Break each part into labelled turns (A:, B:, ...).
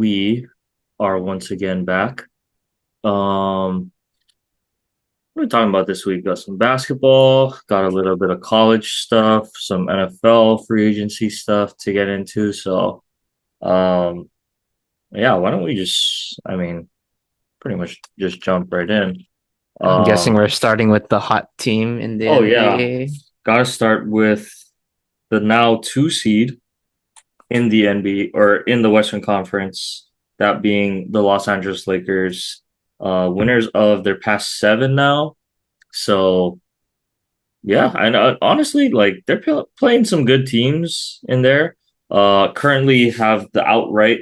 A: we are once again back. What are we talking about this week? Got some basketball, got a little bit of college stuff, some NFL free agency stuff to get into. So, um, yeah, why don't we pretty much just jump right in.
B: I'm guessing
A: Um,
B: we're starting with the hot team in the
A: oh yeah,
B: NBA.
A: gotta start with the now two seed in the NBA or in the Western Conference, that being the Los Angeles Lakers, winners of their past seven now. So yeah, and honestly, like they're playing some good teams in there. Currently have the outright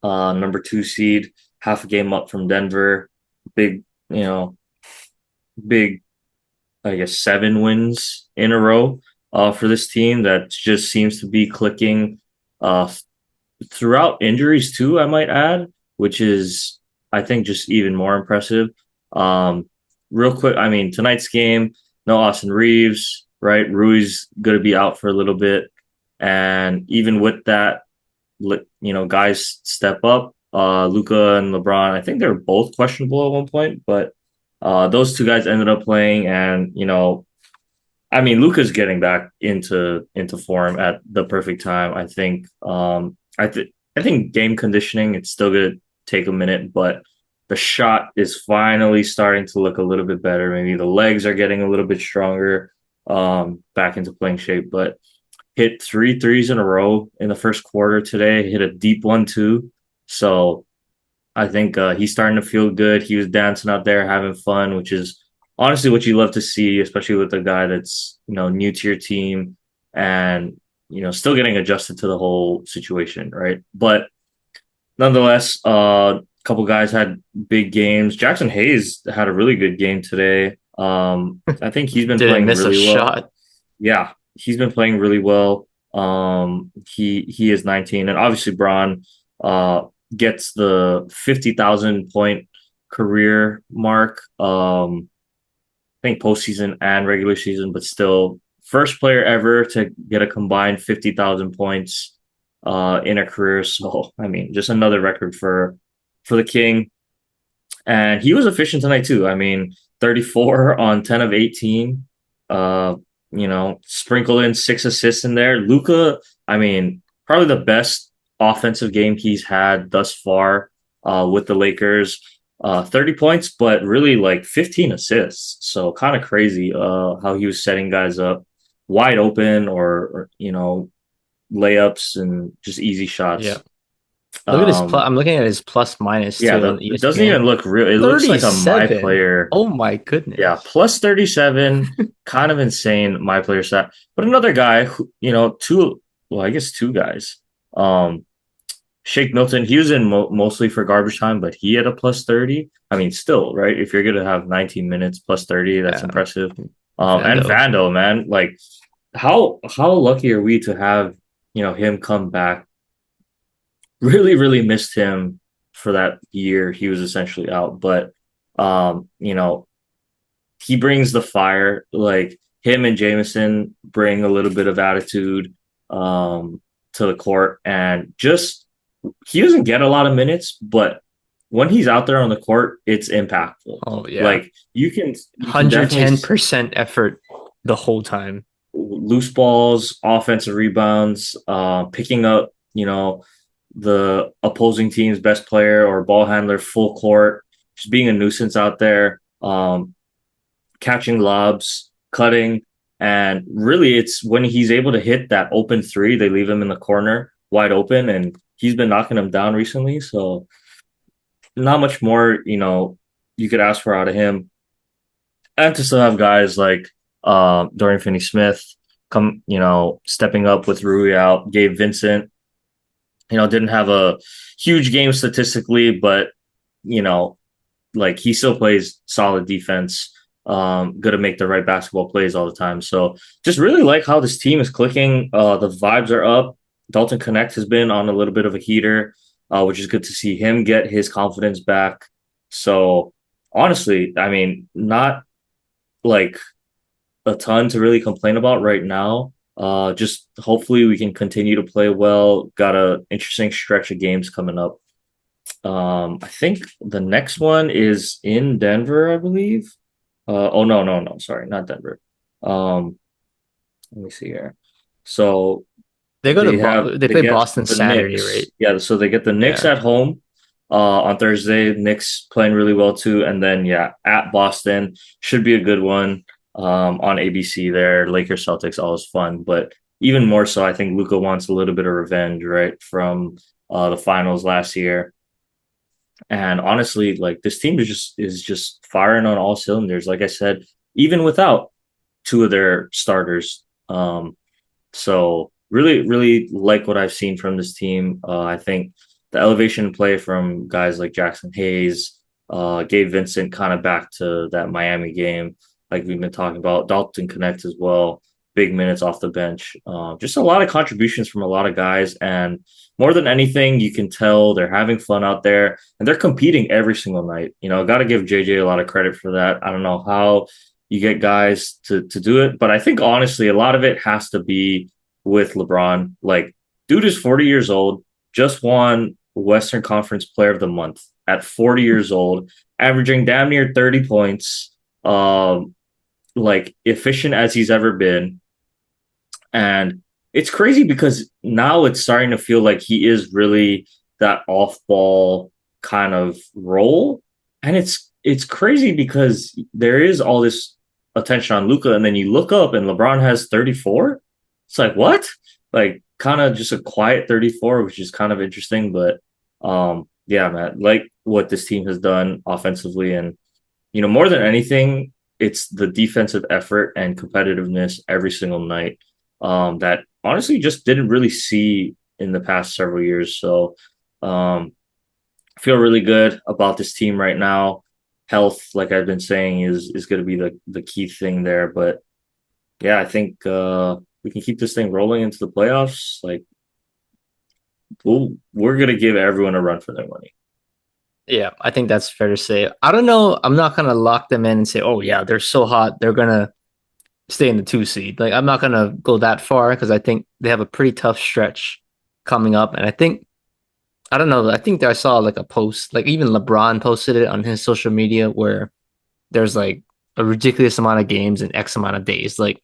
A: number two seed, half a game up from Denver. Big, you know, big. I guess 7 wins in a row for this team that just seems to be clicking uh, throughout injuries too. I might add, which is I think just even more impressive. Um, Real quick, I mean tonight's game, no Austin Reeves, right? Rui's going to be out for a little bit, and even with that, guys step up. Luca and LeBron, I think they were both questionable at one point, but those two guys ended up playing, and I mean, Luca's getting back into form at the perfect time. I think. I think game conditioning, it's still gonna take a minute, but the shot is finally starting to look a little bit better. Maybe the legs are getting a little bit stronger, back into playing shape. But hit three threes in a row in the first quarter today. Hit a deep one too. So I think he's starting to feel good. He was dancing out there, having fun, which is honestly what you love to see, especially with a guy that's new to your team and still getting adjusted to the whole situation, right? But nonetheless, a couple guys had big games. Jackson Hayes had a really good game today. I think he's been
B: Didn't
A: playing
B: miss a
A: really well.
B: shot.
A: Yeah, he's been playing really well. He is 19, and obviously Braun uh gets the 50,000 point career mark. I think postseason and regular season, but still first player ever to get a combined 50,000 points in a career. So I mean, just another record for the King, and he was efficient tonight too. I mean, 34 on 10 of 18. Uh, sprinkle in 6 assists in there. Luca, I mean, probably the best offensive game he's had thus far with the Lakers. 30 points, but really like 15 assists. So kind of crazy how he was setting guys up wide open, or layups and just easy
B: Yeah.
A: shots.
B: Look at his plus.
A: Um,
B: I'm looking at his plus minus
A: yeah,
B: too on
A: it doesn't
B: ESPN.
A: even look real. It looks like a my
B: 37.
A: player.
B: Oh my
A: Yeah,
B: goodness.
A: plus 37, kind of insane my player stat. But another guy who, well, I guess two guys. Um, Shake Milton, he was in mostly for garbage time, but he had a plus 30. I mean, still, right? If you're going to have 19 minutes plus 30, that's
B: Yeah.
A: impressive. And
B: Vando.
A: Vando, man, like how lucky are we to have, him come back. Really, really missed him for that year. He was essentially out, but he brings the fire. Like him and Jameson bring a little bit of attitude to the court, and just he doesn't get a lot of minutes, but when he's out there on the court, it's impactful.
B: Oh yeah.
A: Like you can definitely
B: 110% effort the whole time.
A: loose balls, offensive rebounds, picking up, the opposing team's best player or ball handler full court, just being a nuisance out there. Catching lobs, cutting, and really it's when he's able to hit that open three, they leave him in the corner wide open, and he's been knocking them down recently. So not much more, you could ask for out of him. And to still have guys like Dorian Finney Smith come, stepping up with Rui out, Gabe Vincent, didn't have a huge game statistically, but you know, like he still plays solid defense. Good to make the right basketball plays all the time. So just really like how this team is clicking. The vibes are up. Dalton Connect has been on a little bit of a heater, which is good to see him get his confidence back. So honestly, I mean, not like a ton to really complain about right now. Just hopefully we can continue to play well. Got a interesting stretch of games coming up. I think the next one is in Denver, I believe. Oh no, no, no, sorry, not Denver. Um, Let me see here. So
B: They
A: they
B: play
A: get
B: Boston
A: the
B: Saturday, right?
A: Knicks. Yeah, so they get the Knicks
B: Yeah.
A: at home on Thursday. Knicks playing really well too, and then yeah, at Boston should be a good one on ABC there. Lakers Celtics always fun, but even more so, I think Luca wants a little bit of revenge, right, from the finals last year. And honestly, like this team is just firing on all cylinders. Like I said, even without two of their starters. So really, really like what I've seen from this team. I think the elevation play from guys like Jackson Hayes, Gabe Vincent kind of back to that Miami game, like we've been talking about. Dalton Connect as well, big minutes off the bench. Just a lot of contributions from a lot of guys, and more than anything, you can tell they're having fun out there and they're competing every single night. Got to give JJ a lot of credit for that. I don't know how you get guys to do it, but I think honestly, a lot of it has to be with LeBron. Like, dude is 40 years old, just won Western Conference Player of the Month at 40 years old, averaging damn near 30 points, like efficient as he's ever been. And it's crazy because now it's starting to feel like he is really that off ball kind of role. And it's crazy because there is all this attention on Luca, and then you look up and LeBron has 34. It's like what? Like kind of just a quiet 34, which is kind of interesting. But yeah, man, like what this team has done offensively, and more than anything, it's the defensive effort and competitiveness every single night that honestly just didn't really see in the past several years. So um, I feel really good about this team right now. Health, like I've been saying, is going to be the key thing there. But yeah, I think we can keep this thing rolling into the playoffs. Like we're going to give everyone a run for their money.
B: Yeah, I think that's fair to say. I don't know. I'm not gonna lock them in and say, oh yeah, they're so hot, they're gonna stay in the 2 seed. Like I'm not gonna go that far because I think they have a pretty tough stretch coming up. And I don't know, I think that I saw like a post, like even LeBron posted it on his social media where there's like a ridiculous amount of games in X amount of days. Like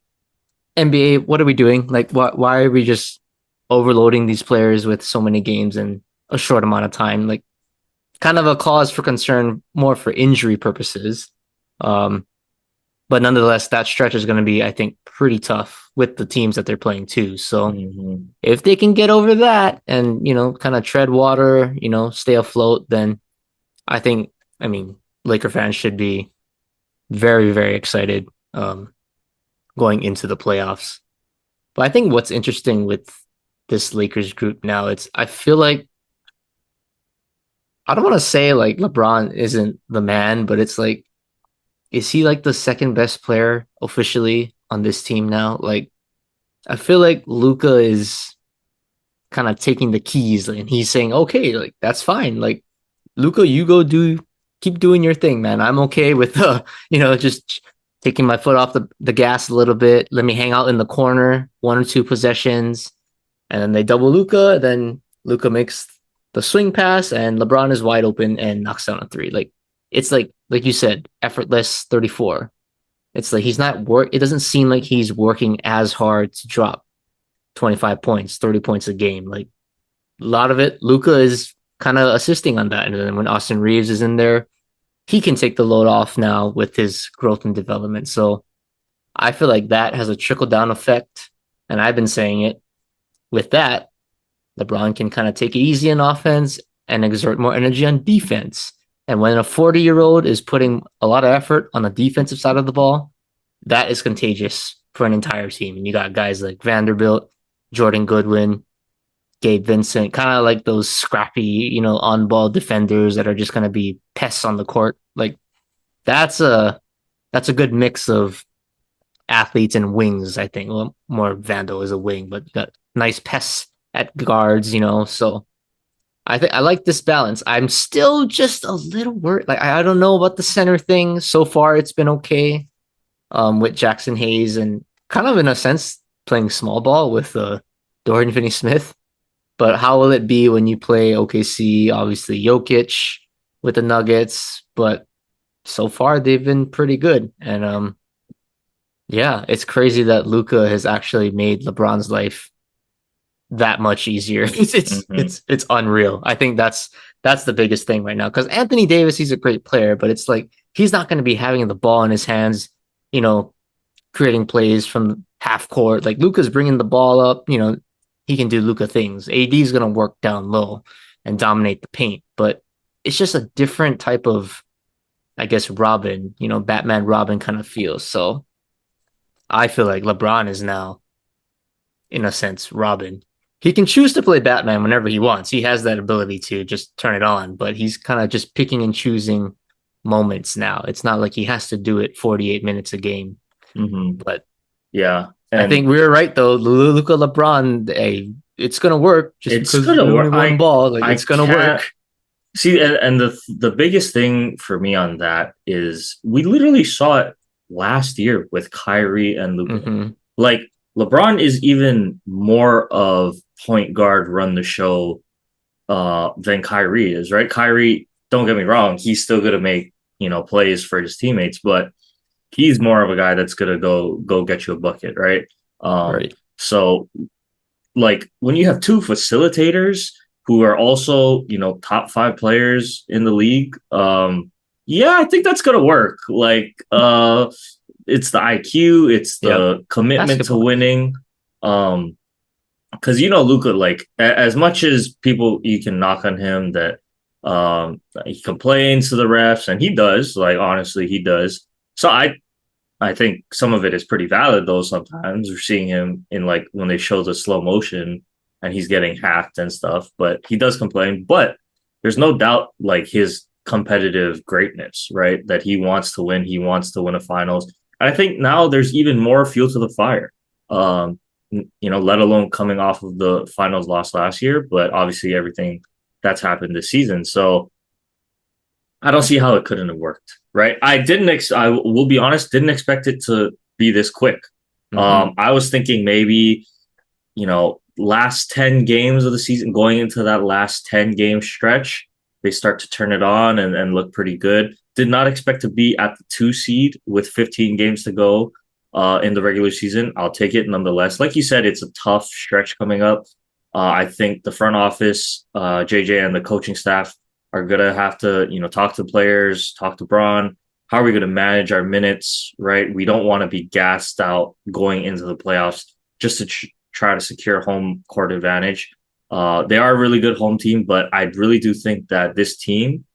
B: NBA, what are we doing? Like why are we just overloading these players with so many games in a short amount of time? Like kind of a cause for concern more for injury purposes. Um, but nonetheless, that stretch is going to be, I think, pretty tough with the teams that they're playing too. So
A: Mm-hmm.
B: if they can get over that and, kind of tread water, stay afloat, then I think, I mean, Laker fans should be very, very excited going into the playoffs. But I think what's interesting with this Lakers group now, I feel like, I don't want to say like LeBron isn't the man, but it's like, is he like the second best player officially on this team now? Like, I feel like Luca is kind of taking the keys and he's saying, okay, like that's fine. Like, Luca, you keep doing your thing, man. I'm okay with, just taking my foot off the gas a little bit. Let me hang out in the corner, 1 or 2 possessions, and then they double Luca. Then Luca makes the swing pass, and LeBron is wide open and knocks down a three. Like it's like you said, effortless 34. It's like he's not work. It doesn't seem like he's working as hard to drop 25 points, 30 points a game. Like a lot of it, Luca is kind of assisting on that. And then when Austin Reeves is in there, he can take the load off now with his growth and development. So I feel like that has a trickle down effect. And I've been saying it with that. LeBron can kind of take it easy on offense and exert more energy on defense. And when a 40-year-old is putting a lot of effort on the defensive side of the ball, that is contagious for an entire team. And you got guys like Vanderbilt, Jordan Goodwin, Gabe Vincent, kind of like those scrappy, on ball defenders that are just going to be pests on the court. Like that's a that's a good mix of athletes and wings, I think. Well, more Vando is a wing, but got nice pests at guards, So I think I like this balance. I'm still just a little worried. Like I don't know about the center thing. So far, it's been okay with Jackson Hayes and kind of in a sense playing small ball with Dorian Finney-Smith. But how will it be when you play OKC? Obviously, Jokic with the Nuggets, but so far they've been pretty good. And yeah, it's crazy that Luka has actually made LeBron's life that much easier.
A: Hmm.
B: It's unreal. I think that's the biggest thing right now. Because Anthony Davis, he's a great player, but it's like he's not going to be having the ball in his hands, you know, creating plays from half court. Like Luka's bringing the ball up, he can do Luka things. AD's going to work down low and dominate the paint, but it's just a different type of, I guess, Robin, Batman Robin kind of feels. So I feel like LeBron is now, in a sense, Robin. He can choose to play Batman whenever he wants. He has that ability to just turn it on, but he's kind of just picking and choosing moments now. It's not like he has to do it 48 minutes a game.
A: Hmm.
B: But
A: Yeah,
B: I
A: and
B: think we were right though. Luca LeBron, hey, it's gonna work just
A: it's
B: because
A: gonna
B: we only
A: work.
B: one ball. Like
A: I
B: it's gonna
A: can't
B: work.
A: see, and the biggest thing for me on that is we literally saw it last year with Kyrie and Luka.
B: Hmm.
A: Like LeBron is even more of point guard, run the show than Kyrie is, right? Kyrie, don't get me wrong, he's still gonna make plays for his teammates, but he's more of a guy that's gonna go get you a bucket, right?
B: Right.
A: So like when you have two facilitators who are also top five players in the league, yeah, I think that's gonna work. Like it's the IQ, it's
B: Yep.
A: the commitment to
B: Basketball.
A: winning. Because Luca, like as much as people you can knock on him that he complains to the refs, and he does, like honestly he does. So I think some of it is pretty valid though. Sometimes we're seeing him in like when they show the slow motion and he's getting hacked and stuff, but he does complain. But there's no doubt like his competitive greatness, right? That he wants to win. He wants to win a finals. And I think now there's even more fuel to the fire. Let alone coming off of the finals loss last year, but obviously everything that's happened this season. So I don't see how it couldn't have worked, right? I will be honest, didn't expect it to be this quick.
B: Hmm.
A: I was thinking maybe, last 10 games of the season, going into that last 10 game stretch, they start to turn it on and look pretty good. Did not expect to be at the 2 seed with 15 games to go in the regular season. I'll take it nonetheless. Like you said, it's a tough stretch coming up. I think the front office, JJ, and the coaching staff are gonna have to, talk to players, talk to Braun. How are we gonna manage our minutes? Right, we don't want to be gassed out going into the playoffs just to try to secure home court advantage. They are a really good home team, but I really do think that this team,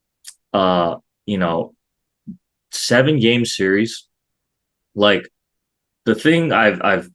A: uh, you know, 7 game series, like the thing I've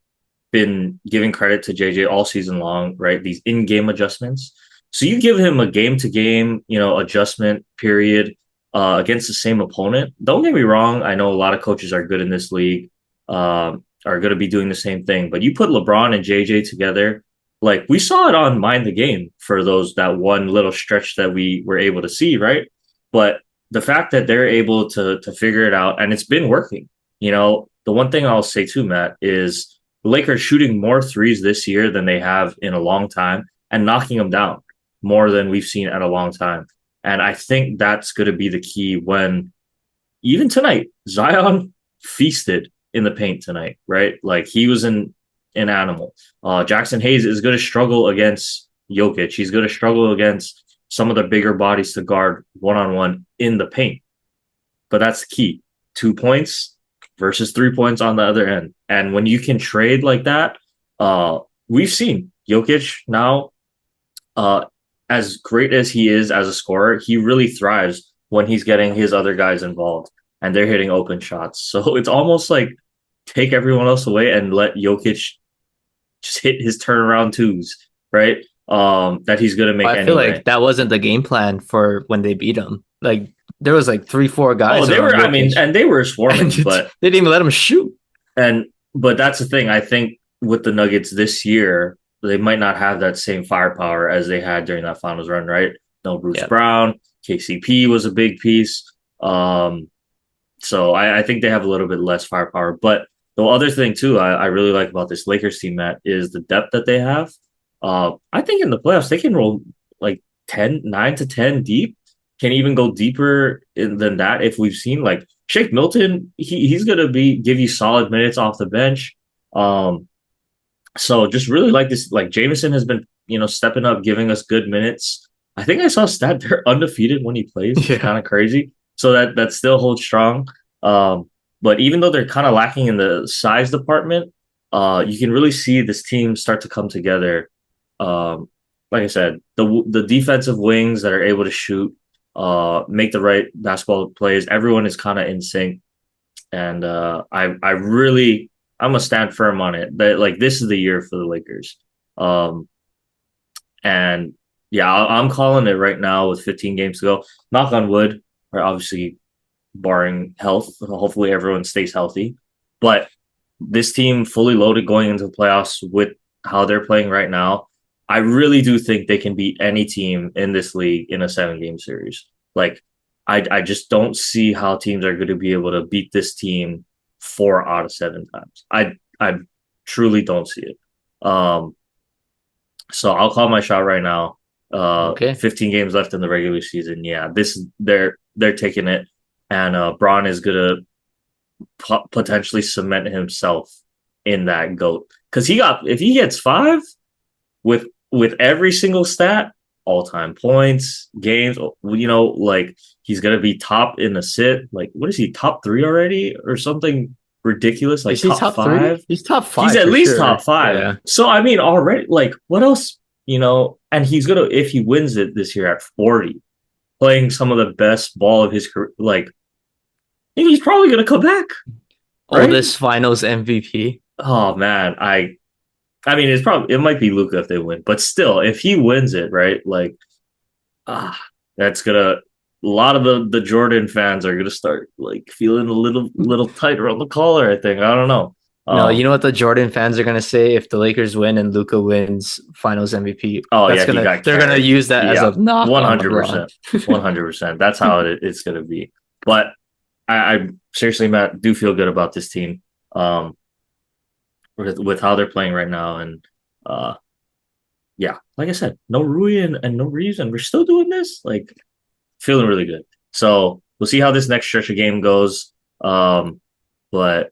A: been giving credit to JJ all season long, right? These in-game adjustments. So you give him a game-to-game, adjustment period against the same opponent. Don't get me wrong. I know a lot of coaches are good in this league, are going to be doing the same thing. But you put LeBron and JJ together, like we saw it on Mind the Game for that one little stretch that we were able to see, right? But the fact that they're able to figure it out and it's been working. The one thing I'll say too, Matt, is the Lakers shooting more threes this year than they have in a long time and knocking them down more than we've seen at a long time. And I think that's going to be the key when even tonight, Zion feasted in the paint tonight, right? Like he was an animal. Jackson Hayes is going to struggle against Jokic. He's going to struggle against some of the bigger bodies to guard one on one in the paint. But that's the key. 2 points versus 3 points on the other end. And when you can trade like that, we've seen Jokic now, uh, as great as he is as a scorer, he really thrives when he's getting his other guys involved and they're hitting open shots. So it's almost like take everyone else away and let Jokic just hit his turnaround twos, right? That he's gonna make
B: I feel
A: anyway.
B: like that wasn't the game plan for when they beat him. Like there was like 3, 4
A: Oh,
B: guys
A: they were.
B: around
A: I mean,
B: Jokic,
A: and they were
B: and
A: swarming, but
B: they didn't even let him shoot.
A: and but that's the thing. I think with the Nuggets this year, they might not have that same firepower as they had during that finals run, right? No Bruce
B: Yeah,
A: Brown, KCP was a big piece. So I think they have a little bit less firepower, but The other thing too, I really like about this Lakers team, Matt, is the depth that they have. I think in the playoffs they can roll like 9 to 10 deep. Can even go deeper than that if we've seen like Shake Milton. He's gonna be give you solid minutes off the bench. Um, so just really like this. Like Jameson has been, stepping up, giving us good minutes. I think I saw a stat they're undefeated when he plays. It's
B: Yeah.
A: kind of crazy. So that still holds strong. But even though they're kind of lacking in the size department, you can really see this team start to come together. Um, like I said, the defensive wings that are able to shoot, make the right basketball plays. Everyone is kind of in sync, and I really I'm gonna stand firm on it that like this is the year for the Lakers. Um, and yeah, I'm calling it right now with 15 games to go. Knock on wood, or obviously barring health. Hopefully everyone stays healthy. But this team fully loaded going into the playoffs with how they're playing right now. I really do think they can beat any team in this league in a 7 game series. Like I just don't see how teams are going to be able to beat this team 4 out of 7 times. I truly don't see it. So I'll call my shot right now.
B: Okay.
A: 15 games left in the regular season. Yeah, this they're taking it, and Braun is gonna potentially cement himself in that goat because he got if he gets 5 with every single stat, all time points, games. Like he's gonna be top in the sit. Like what is he top 3 already or something ridiculous? Like
B: Is he
A: top
B: top three?
A: five.
B: He's top
A: He's
B: five
A: at
B: for
A: least top
B: sure.
A: five.
B: Yeah.
A: So I mean, already, like, what else? And he's gonna if he wins it this year at 40, playing some of the best ball of his career. Like, he's probably gonna come back, right?
B: Oldest finals MVP.
A: Oh man, I mean, it might be Luca if they win, but still, if he wins it, right? Like, ah, that's gonna. A lot of the Jordan fans are gonna start like feeling a little tight around the collar. I think I don't know.
B: No, you
A: Um,
B: know what the Jordan fans are gonna say if the Lakers win and Luca wins Finals MVP?
A: Oh
B: That's
A: yeah, he
B: gonna
A: got
B: they're gonna
A: carried.
B: use that as
A: Yeah,
B: a knock
A: one
B: on
A: hundred
B: LeBron.
A: percent, 100%. That's how it's gonna be. But I seriously, Matt, do feel good about this team, um, with how they're playing right now, and uh, yeah, like I said, no Rui and no reason we're still doing this. Like feeling really good. So we'll see how this next stretch of game goes. But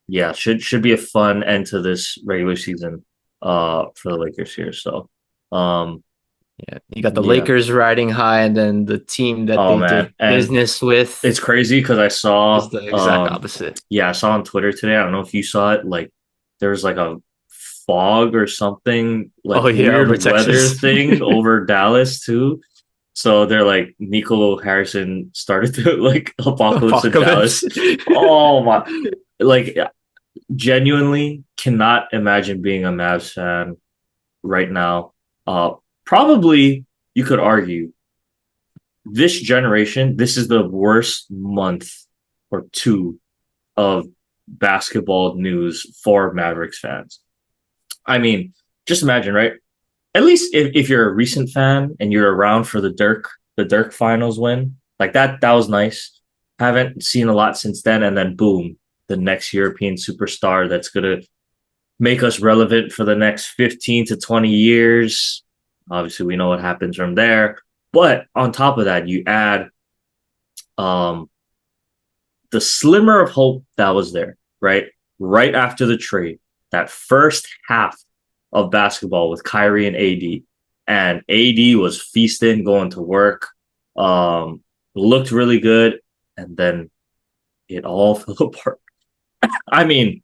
A: yeah, should be a fun end to this regular season, for the Lakers here. So, um,
B: Yeah, you got the
A: yeah.
B: Lakers riding high, and then the team that
A: Oh
B: they
A: man,
B: did
A: and
B: business with
A: it's crazy because I
B: is
A: saw,
B: the exact opposite.
A: yeah, I saw on Twitter today. I don't know if you saw it. Like there was like a fog or something, like
B: Oh yeah,
A: weird
B: over
A: weather
B: Texas.
A: thing over Dallas too. So they're like Nico Harrison started to like apocalypse in
B: Apocalypse.
A: Dallas. Oh my, like genuinely cannot imagine being a Mavs fan right now. Uh, Probably you could argue this generation, this is the worst month or two of basketball news for Mavericks fans. I mean, just imagine, right? At least if you're a recent fan and you're around for the Dirk finals win, like that was nice. Haven't seen a lot since then, and then boom, the next European superstar that's gonna make us relevant for the next 15 to 20 years. Obviously, we know what happens from there. But on top of that, you add um, the slimmer of hope that was there, right? Right after the trade, that first half of basketball with Kyrie and AD. And AD was feasting, going to work, looked really good. And then it all fell apart. I mean,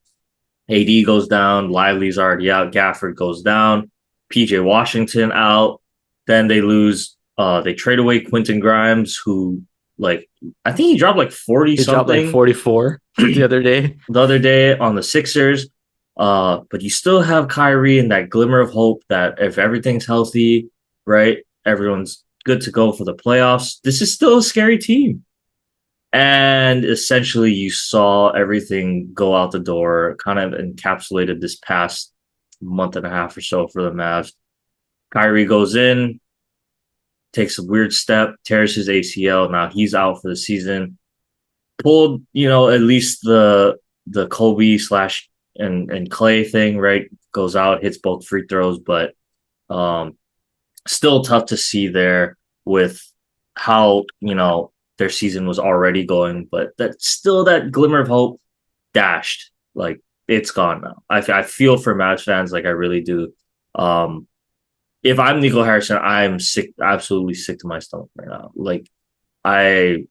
A: AD goes down, Lively's already out, Gafford goes down, PJ Washington out. Then they lose. They trade away Quentin Grimes, who like I think he dropped like 40
B: He dropped like
A: something
B: 44 the other day.
A: the other day on the Sixers. But you still have Kyrie and that glimmer of hope that if everything's healthy, right, everyone's good to go for the playoffs. This is still a scary team. And essentially, you saw everything go out the door, kind of encapsulated this past month and a half or so for the Mavs. Kyrie goes in, takes a weird step, tears his ACL. Now he's out for the season. Pulled, at least the Kobe slash and Clay thing, right? Goes out, hits both free throws, but um, still tough to see there with how their season was already going. But that still that glimmer of hope dashed. Like it's gone now. I feel for Mavs fans, like I really do. Um, if I'm Nico Harrison, I'm sick, absolutely sick to my stomach right now. Like I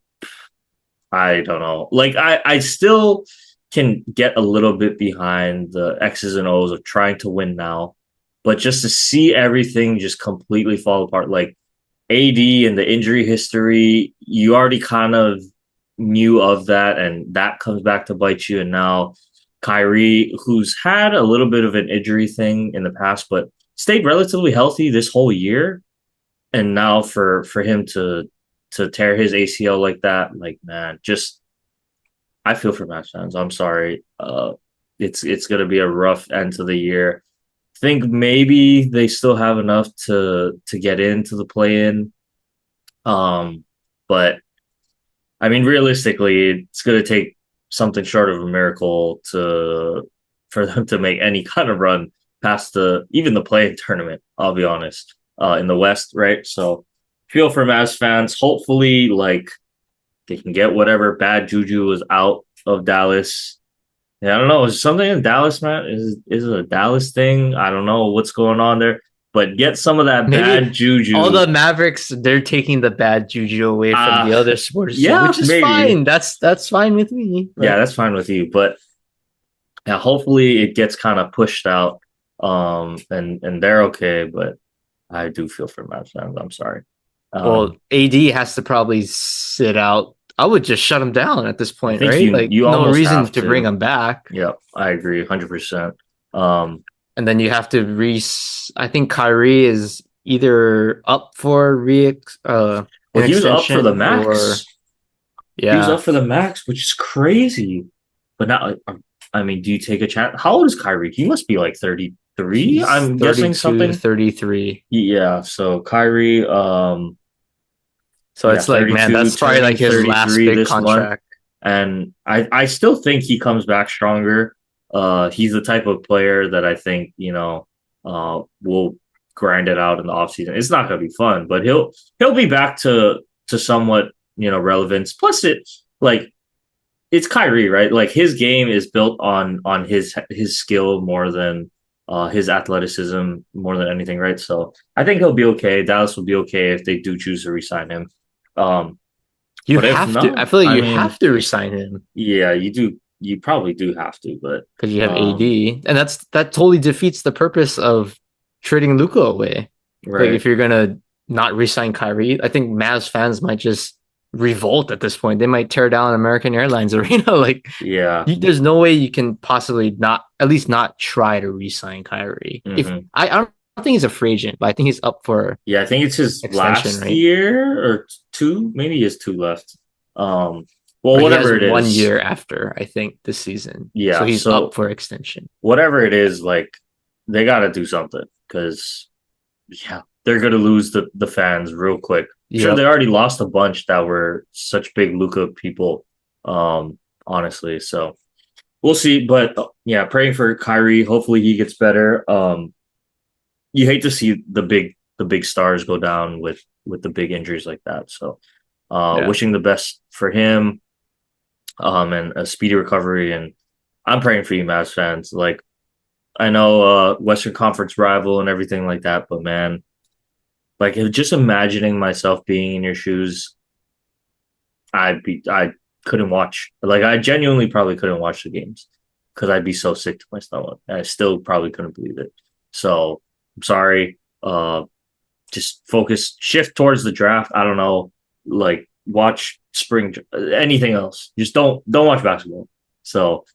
A: I don't know. Like I still can get a little bit behind the X's and O's of trying to win now, but just to see everything just completely fall apart, like AD and the injury history, you already kind of knew of that, and that comes back to bite you. And now Kyrie, who's had a little bit of an injury thing in the past, but stayed relatively healthy this whole year, and now for him to tear his ACL like that, like man, just I feel for Mavs fans. I'm sorry. It's gonna be a rough end to the year. Think maybe they still have enough to get into the play in. But I mean, realistically, it's gonna take something short of a miracle to for them to make any kind of run past the even the play tournament. I'll be honest. In the West, right? So feel for Mavs fans. Hopefully, like they can get whatever bad juju is out of Dallas. Yeah, I don't know. Is something in Dallas, man? Is it a Dallas thing? I don't know what's going on there. But get some of that
B: Maybe
A: bad
B: all
A: juju.
B: the Mavericks, they're taking the bad juju away from
A: Uh
B: the other sports team,
A: yeah,
B: which is
A: maybe.
B: fine. That's fine with me.
A: Yeah,
B: But
A: that's fine with you. But yeah, hopefully it gets kind of pushed out. And they're okay, but I do feel for Mavs fans. I'm sorry.
B: well,
A: Um,
B: AD has to probably sit out. I would just shut him down at this
A: I
B: point,
A: think
B: right? Like
A: you
B: no
A: almost
B: reason
A: have
B: to bring
A: to.
B: him back.
A: Yep, I agree 100%. Um,
B: And then you have to I think Kyrie is either up for an
A: well, he was up for the
B: extension or
A: max. He was
B: yeah,
A: up for the max, which is crazy. But now, I mean, do you take a chance? How old is Kyrie? He must be like 33.
B: he's
A: I'm guessing
B: 32,
A: something.
B: 33.
A: Yeah. So Kyrie,
B: So
A: yeah,
B: it's like, man,
A: 32,
B: that's probably
A: turning
B: like his last
A: 33
B: big
A: this month.
B: contract.
A: And I still think he comes back stronger. He's the type of player that I think, will grind it out in the offseason. It's not gonna be fun, but he'll be back to somewhat, relevance. Plus it like it's Kyrie, right? Like his game is built on his skill more than his athleticism more than anything, right? So I think he'll be okay. Dallas will be okay if they do choose to resign him. Um,
B: You
A: but if
B: have to. I
A: not,
B: feel like
A: I
B: you
A: mean,
B: have to resign him
A: yeah, you do. You probably do have to, but
B: because you have
A: um,
B: AD, and that totally defeats the purpose of trading Luca away. Like
A: right,
B: if you're gonna not resign Kyrie, I think Mavs fans might just revolt at this point. They might tear down American Airlines Arena. Like
A: yeah,
B: there's no way you can possibly not at least not try to resign Kyrie. If
A: hmm
B: I don't think he's a free agent, but I think he's up for
A: yeah. I think it's his
B: extension,
A: last
B: right?
A: year or two. Maybe he has two left. Um, well,
B: Or he has
A: whatever it
B: one
A: is,
B: year after, I think, this season. So
A: yeah.
B: he's up
A: So
B: for extension.
A: whatever it is, like they got to do something because yeah, they're gonna lose the fans real quick. Sure, they
B: Yep.
A: already lost a bunch that were such big Luca people. Honestly, so we'll see. But yeah, praying for Kyrie. Hopefully, he gets better. You hate to see the big stars go down with the big injuries like that. So,
B: Yeah.
A: wishing the best for him. And a speedy recovery. And I'm praying for you, Mavs fans. Like I know, Western Conference rival and everything like that, but man, like just imagining myself being in your shoes, I couldn't watch. Like I genuinely probably couldn't watch the games because I'd be so sick to my stomach. I still probably couldn't believe it. So I'm sorry. Just focus, shift towards the draft. I don't know, like watch spring, anything else. Just don't watch basketball. So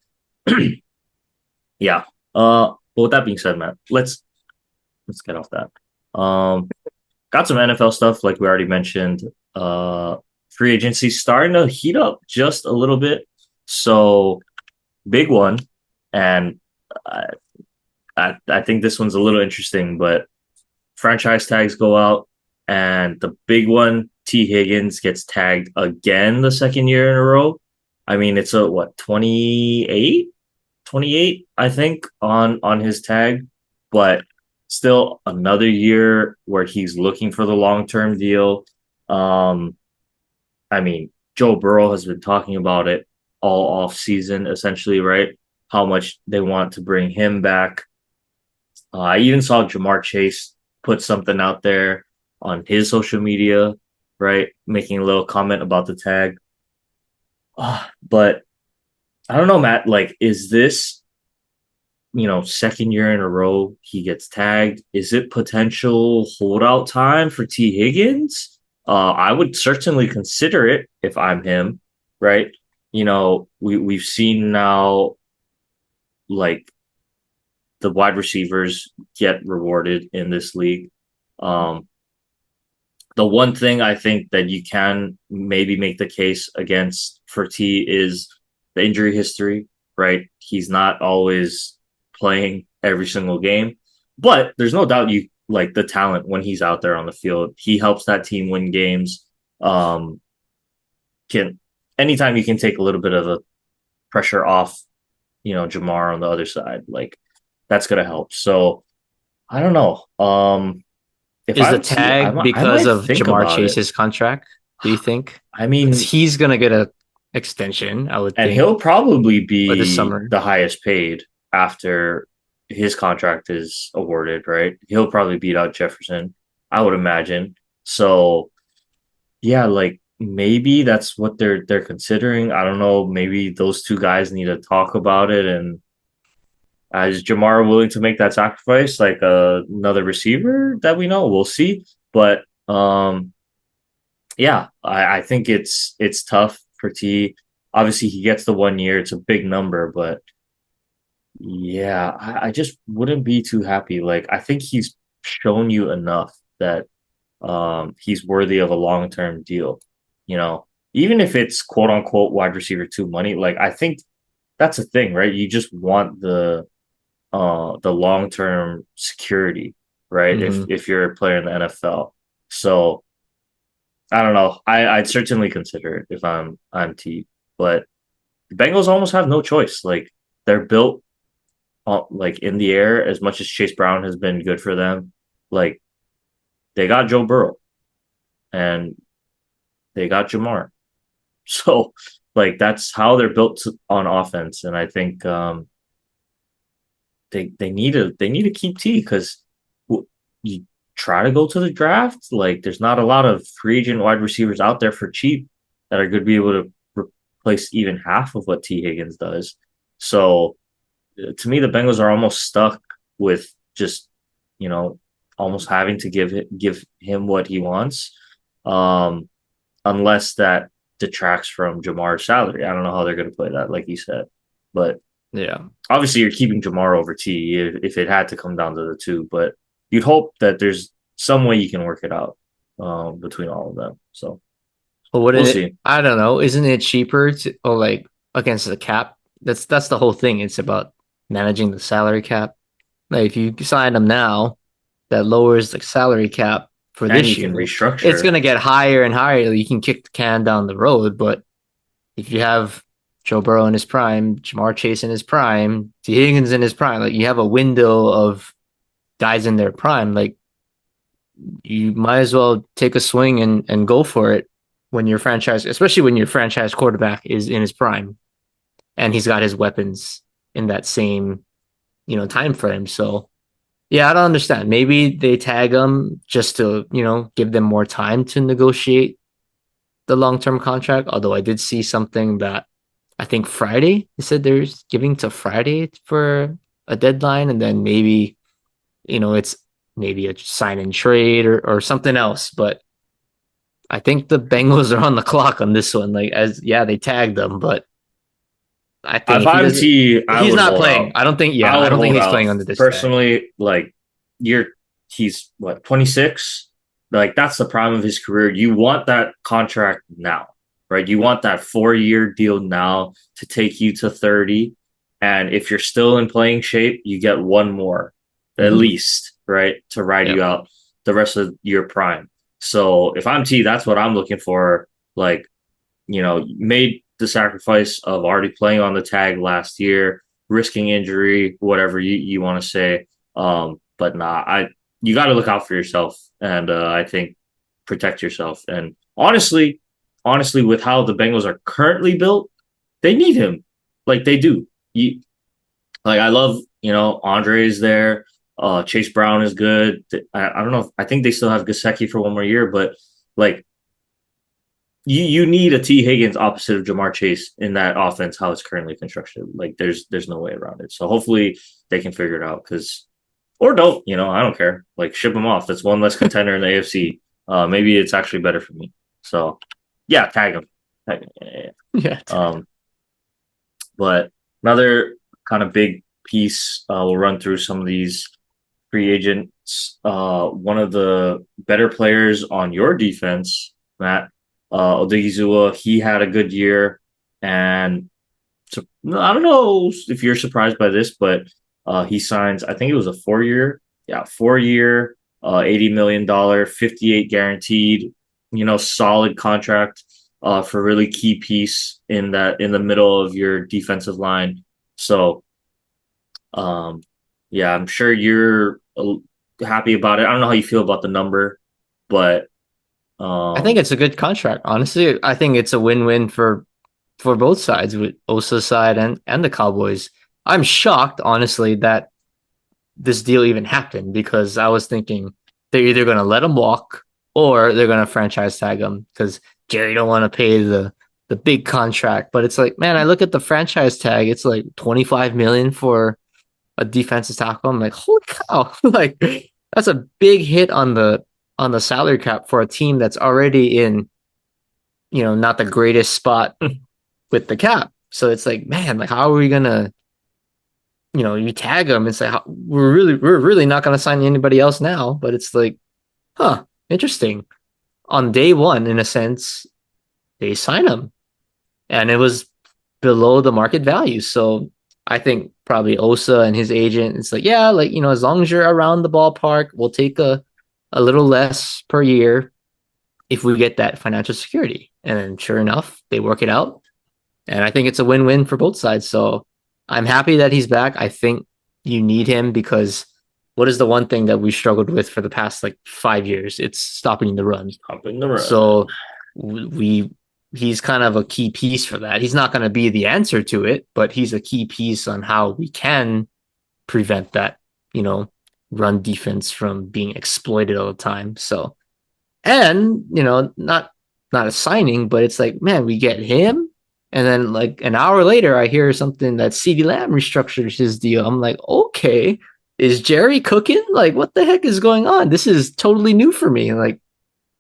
A: yeah. But with that being said, man, let's get off that. Got some NFL stuff like we already mentioned. Free agency starting to heat up just a little bit. So big one, and I, I think this one's a little interesting. But franchise tags go out, and the big one, T Higgins gets tagged again the second year in a row. I mean, it's a what, 28, 28, I think, on his tag, but still another year where he's looking for the long-term deal. Um, I mean, Joe Burrow has been talking about it all off season, essentially, right? How much they want to bring him back. I even saw Jamar Chase put something out there on his social media, right? Making a little comment about the tag. But I don't know, Matt. Like, is this, second year in a row he gets tagged? Is it potential holdout time for T. Higgins? I would certainly consider it if I'm him, right? We've seen now like the wide receivers get rewarded in this league. Um, the one thing I think that you can maybe make the case against for T is the injury history, right? He's not always playing every single game, but there's no doubt you like the talent when he's out there on the field. He helps that team win games. Um, can anytime you can take a little bit of the pressure off, Jamar on the other side, like that's gonna help. So I don't know. If
B: Is the
A: I'm T,
B: tag
A: I
B: because
A: might
B: of
A: think
B: Jamar
A: about it.
B: Chase's contract? Do you think?
A: I
B: Because
A: mean,
B: he's gonna get a extension, I would
A: and
B: think,
A: he'll probably
B: or this
A: be
B: summer.
A: the highest paid after his contract is awarded, right? He'll probably beat out Jefferson, I would imagine. So yeah, like maybe that's what they're considering. I don't know. Maybe those two guys need to talk about it. And is Jamar willing to make that sacrifice? Like another receiver that we know, we'll see. But yeah, I think it's tough for T. Obviously, he gets the 1 year; it's a big number, but yeah, I just wouldn't be too happy. Like, I think he's shown you enough that he's worthy of a long term deal. Even if it's quote unquote wide receiver two money, like I think that's a thing, right? You just want the long term security, right? If
B: Hmm.
A: if you're a player in the NFL, so I don't know. I'd certainly consider it if I'm T. But the Bengals almost have no choice. Like they're built like in the air. As much as Chase Brown has been good for them, like they got Joe Burrow and they got Jamar. So like that's how they're built on offense. And I think they need to keep T because you try to go to the draft. Like there's not a lot of free agent wide receivers out there for cheap that are going to be able to replace even half of what T Higgins does. So to me, the Bengals are almost stuck with just you know almost having to give him what he wants, um, unless that detracts from Jamar's salary. I don't know how they're going to play that, like you said, but
B: Yeah.
A: obviously you're keeping Jamar over T if it had to come down to the two, but you'd hope that there's some way you can work it out between all of them. So
B: But
A: we'll
B: wouldn't it?
A: see.
B: I don't know. Isn't it cheaper to, or like against the cap? That's the whole thing. It's about managing the salary cap. Like if you sign them now, that lowers the salary cap for
A: And you
B: this
A: can
B: year. It's
A: restructure.
B: gonna get higher and higher. You can kick the can down the road, but if you have Joe Burrow in his prime, Jamar Chase in his prime, T. Higgins in his prime, like you have a window of guys in their prime, like you might as well take a swing and go for it when your franchise, especially when your franchise quarterback is in his prime and he's got his weapons in that same, time frame. So yeah, I don't understand. Maybe they tag him just to, give them more time to negotiate the long-term contract. Although I did see something that I think Friday, they said they're giving to Friday for a deadline, and then maybe, it's maybe a sign and trade or something else. But I think the Bengals are on the clock on this one. Like as yeah, they tagged them, but I think
A: If
B: if he
A: I'm
B: doesn't
A: T,
B: if
A: I
B: he's
A: would
B: not
A: hold
B: playing,
A: out.
B: I don't think
A: I
B: yeah, I
A: would
B: don't think
A: hold
B: he's
A: out
B: playing under this tag.
A: personally. Like he's what 26. Like that's the prime of his career. You want that contract now, right? You want that 4 year deal now to take you to 30. And if you're still in playing shape, you get one more at
B: Mm-hmm.
A: least, right, to ride you
B: Yep.
A: out the rest of your prime. So if I'm T, that's what I'm looking for. Like, made the sacrifice of already playing on the tag last year, risking injury, whatever you want to say. But nah, you got to look out for yourself, and I think protect yourself. And honestly, with how the Bengals are currently built, they need him. Like they do. Like I love, Andre's there. Chase Brown is good. I don't know. I think they still have Gasecki for one more year, but like you need a T Higgins opposite of Jamar Chase in that offense. How it's currently constructed, like there's no way around it. So hopefully they can figure it out because or don't. I don't care. Like ship them off. That's one less contender in the AFC. Maybe it's actually better for me. So yeah, tag them. Tag 'em. Yeah.
B: Yeah.
A: Um, but another kind of big piece. We'll run through some of these free agents. One of the better players on your defense, Matt Odigizua, he had a good year, and so I don't know if you're surprised by this, but he signs. I think it was a 4 year, yeah, 4 year, $80 million, 58 guaranteed. Solid contract for a really key piece in the middle of your defensive line. So um, yeah, I'm sure you're happy about it. I don't know how you feel about the number, but
B: I think
A: um,
B: it's a good contract. Honestly, I think it's a win-win for both sides with Osa's side and the Cowboys. I'm shocked, honestly, that this deal even happened because I was thinking they're either going to let him walk or they're going to franchise tag him because Jerry don't want to pay the big contract. But it's like, man, I look at the franchise tag, it's like 25 million for a defensive tackle. I'm like, holy cow! Like that's a big hit on the salary cap for a team that's already in, not the greatest spot with the cap. So it's like, man, like how are we gonna, you tag them and say we're really not gonna sign anybody else now. But it's like, huh, interesting. On day one, in a sense, they sign him, and it was below the market value. So I think probably Osa and his agent, it's like, yeah, like as long as you're around the ballpark, we'll take a little less per year if we get that financial security. And then sure enough, they work it out. And I think it's a win-win for both sides. So I'm happy that he's back. I think you need him because what is the one thing that we struggled with for the past like 5 years? It's stopping the run.
A: stopping the run.
B: So we he's kind of a key piece for that. He's not going to be the answer to it, but he's a key piece on how we can prevent that, you know, run defense from being exploited all the time. So, and not a signing, but it's like, man, we get him, and then like an hour later, I hear something that CeeDee Lamb restructured his deal. I'm like, okay, is Jerry cooking? Like, what the heck is going on? This is totally new for me. Like,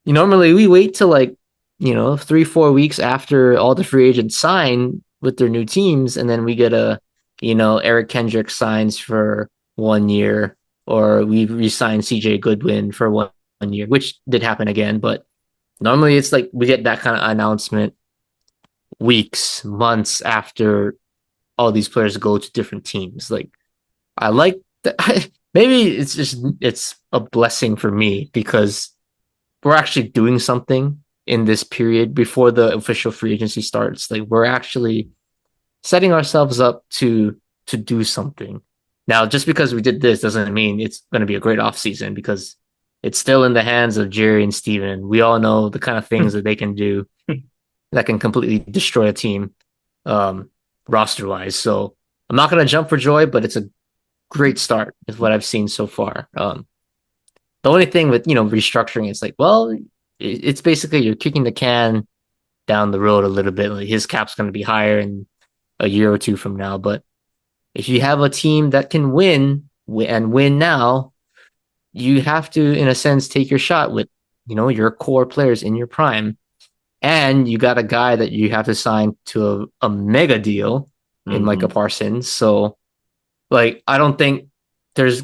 B: normally we wait till like 3-4 weeks after all the free agents sign with their new teams, and then we get Eric Kendrick signs for 1 year, or we resign CJ Goodwin for one year, which did happen again. But normally it's like we get that kind of announcement weeks, months after all these players go to different teams. Like I like that. Maybe it's a blessing for me because we're actually doing something in this period before the official free agency starts. Like we're actually setting ourselves up to do something. Now, just because we did this doesn't mean it's going to be a great offseason because it's still in the hands of Jerry and Steven. We all know the kind of things that they can do that can completely destroy a team roster wise. So I'm not going to jump for joy, but it's a great start is what I've seen so far. The only thing with restructuring is like, well, it's basically you're kicking the can down the road a little bit. Like his cap's going to be higher in a year or two from now. But if you have a team that can win now, you have to, in a sense, take your shot with your core players in your prime, and you got a guy that you have to sign to a mega deal in Micah
A: Mm-hmm.
B: Parsons. So, like, I don't think there's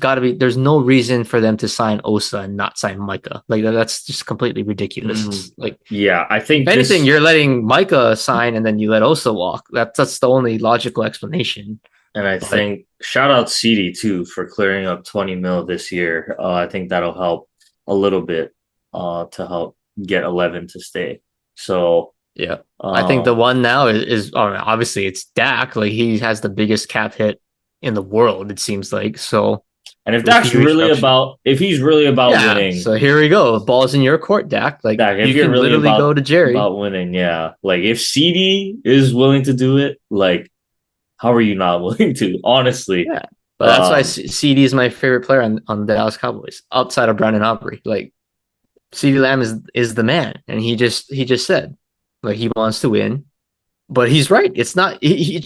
B: no reason for them to sign Osa and not sign Micah. Like that's just completely
A: Mm-hmm.
B: ridiculous. Like
A: Yeah, I
B: if
A: think
B: anything,
A: this,
B: you're letting Micah sign and then you let Osa walk. That's the only logical explanation.
A: and I
B: But
A: think shout out CD too for clearing up 20 mil this year. I think that'll help a little bit to help get 11 to stay. So
B: Yeah. I think the
A: Um,
B: one now is obviously it's Dak. Like he has the biggest cap hit in the world, it seems like. So
A: and
B: if he restructured,
A: if he's really about
B: yeah.
A: winning,
B: So here we go. The ball's in your court, Dak. Like
A: Dak, if
B: you
A: you're
B: can
A: really
B: literally go to Jerry.
A: about winning, yeah, like if CD is willing to do it, like how are you not willing to? Honestly,
B: Yeah. But that's why
A: um,
B: CD is my favorite player on the Dallas Cowboys outside of Brandon Aubrey. Like CD Lamb is the man, and he just said like he wants to win. But he's right. It's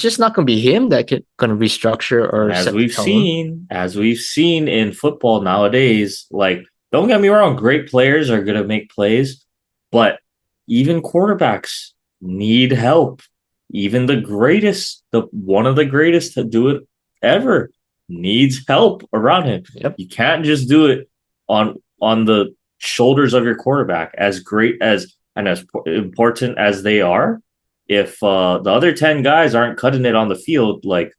B: just not going to be him that can going to restructure
A: and
B: or set the tone.
A: as we've seen in football nowadays, like don't get me wrong, great players are gonna make plays, but even quarterbacks need help. Even the one of the greatest to do it ever needs help around him.
B: Yep.
A: You can't just do it on the shoulders of your quarterback. As great as and as important as they are, if the other 10 guys aren't cutting it on the field, like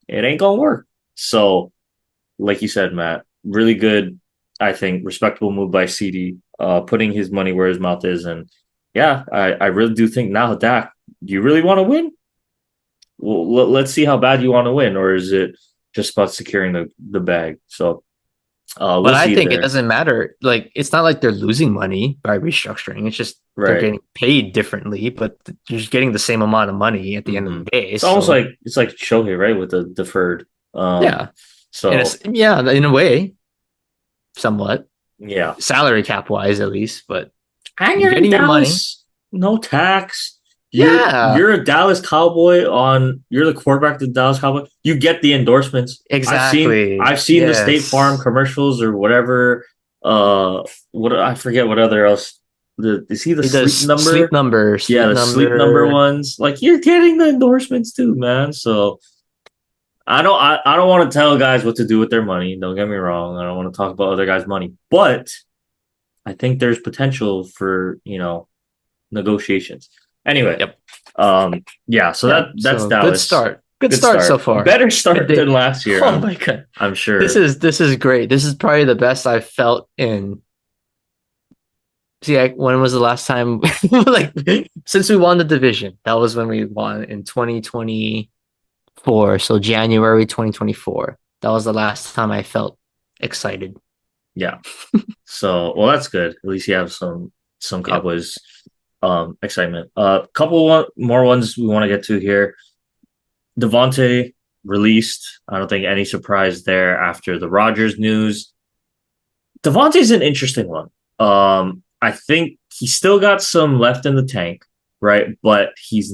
A: it ain't gonna work. So, like you said, Matt, really good, I think, respectable move by CD, putting his money where his mouth is. And yeah, I really do think now, Dak, do you really want to win? Well, let's see how bad you want to win, or is it just about securing the bag? So we'll
B: But I
A: see
B: think it
A: there.
B: doesn't matter. Like it's not like they're losing money by restructuring. It's just they're
A: Right.
B: getting paid differently, but you're just getting the same amount of money at the end of
A: Mm-hmm.
B: the day.
A: It's almost
B: So
A: like Shohei, right, with the deferred. Um,
B: yeah, and it's
A: so
B: yeah, in a way, somewhat
A: yeah,
B: salary cap wise at least. But
A: and
B: you're
A: you're in
B: getting your money.
A: Dallas, no tax.
B: Yeah,
A: You're a Dallas Cowboy on you're the quarterback of the Dallas Cowboy. You get the endorsements.
B: exactly.
A: I've seen the State Farm
B: Yes.
A: commercials or whatever. What I forget what other else. The is he the
B: He does
A: sleep
B: sleep
A: number?
B: number,
A: Yeah,
B: sleep
A: the sleep number
B: number.
A: ones. Like you're getting the endorsements too, man. So I don't want to tell guys what to do with their money. Don't get me wrong. I don't want to talk about other guys' money, but I think there's potential for negotiations. Anyway,
B: Yep.
A: yeah, so
B: Yeah.
A: that's
B: So good
A: Dallas.
B: start. Good
A: Good
B: start so
A: start.
B: far.
A: Better
B: Good
A: start than
B: day.
A: last year.
B: Oh my god.
A: I'm
B: This
A: sure.
B: is this is great. This is probably the best I've felt in when was the last time like since we won the division. That was when we won in 2024. So January 2024. That was the last time I felt excited.
A: Yeah. So well, that's good. At least you have some
B: Yep.
A: Cowboys excitement. Couple more ones we want to get to here. Devontae released. I don't think any surprise there after the Rodgers news. Devontae's an interesting one. I think he's still got some left in the tank, right? But he's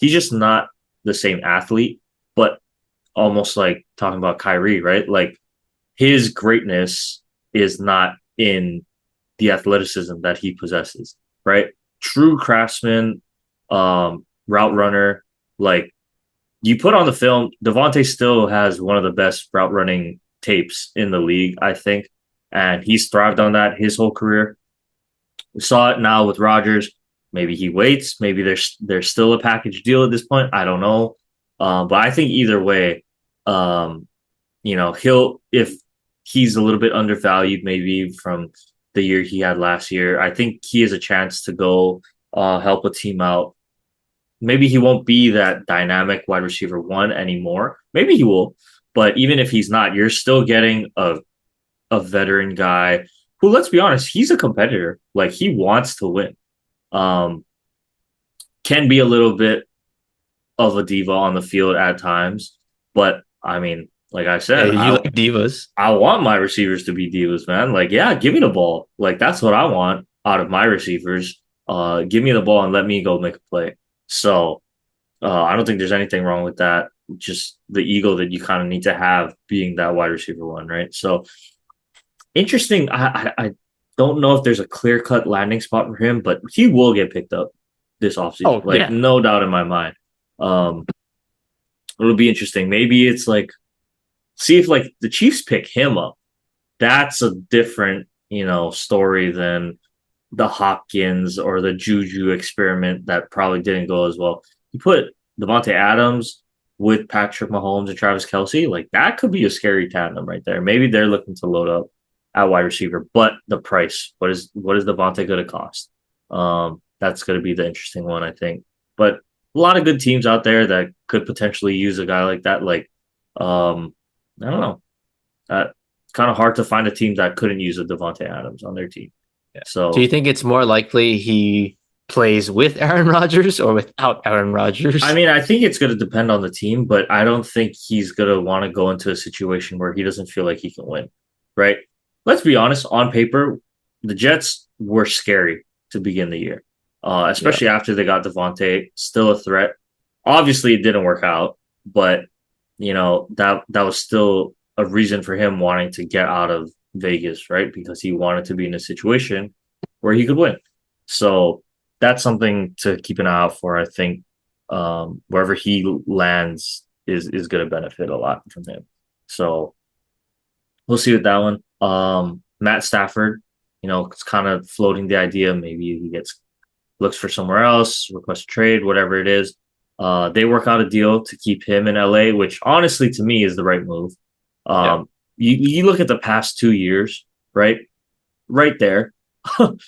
A: just not the same athlete, but almost like talking about Kyrie, right? Like his greatness is not in the athleticism that he possesses, right? True craftsman, route runner. Like you put on the film, Devontae still has one of the best route running tapes in the league, I think, and he's thrived on that his whole career. We saw it now with Rodgers. Maybe he waits. Maybe there's still a package deal at this point. I don't know, but I think either way, um, he'll if he's a little bit undervalued, maybe from the year he had last year. I think he has a chance to go help a team out. Maybe he won't be that dynamic wide receiver one anymore. Maybe he will, but even if he's not, you're still getting a veteran guy who, let's be honest, he's a competitor. Like he wants to win. Um, can be a little bit of a diva on the field at times, but I mean, like I
B: Yeah,
A: said,
B: you like divas.
A: I want my receivers to be divas, man. Like, yeah, give me the ball. Like that's what I want out of my receivers. Give me the ball and let me go make a play. So I don't think there's anything wrong with that. Just the ego that you kind of need to have being that wide receiver one, right? So interesting. I don't know if there's a clear cut landing spot for him, but he will get picked up this offseason.
B: Oh
A: Like
B: yeah.
A: no doubt in my mind. Um, it'll be interesting. Maybe it's like see if like the Chiefs pick him up. That's a different story than the Hopkins or the Juju experiment that probably didn't go as well. You put Devontae Adams with Patrick Mahomes and Travis Kelsey, like that could be a scary tandem right there. Maybe they're looking to load up at wide receiver, but the price, what is Devontae going to cost? that's going to be the interesting one, I think. But a lot of good teams out there that could potentially use a guy like that. I don't know. It's kind of hard to find a team that couldn't use a Devonte Adams on their team.
B: Yeah. Do you
A: So,
B: think it's more likely he plays with Aaron Rodgers or without Aaron
A: I
B: Rodgers?
A: mean, I think it's going to depend on the team, but I don't think he's going to want to go into a situation where he doesn't feel like he can win, right? Let's be honest, on paper, the Jets were scary to begin the year,
B: Yeah.
A: especially after they got Devontae, still a threat. Obviously, it didn't work out, but that was still a reason for him wanting to get out of Vegas, right? Because he wanted to be in a situation where he could win. So that's something to keep an eye out for. I think wherever he lands is going to benefit a lot from him. So we'll see with that one. Matt Stafford, it's kind of floating the idea maybe he gets looks for somewhere else, requests a trade, whatever it is. They work out a deal to keep him in LA, which honestly to me is the right move.
B: Yeah.
A: You look at the past 2 years, right? Right there,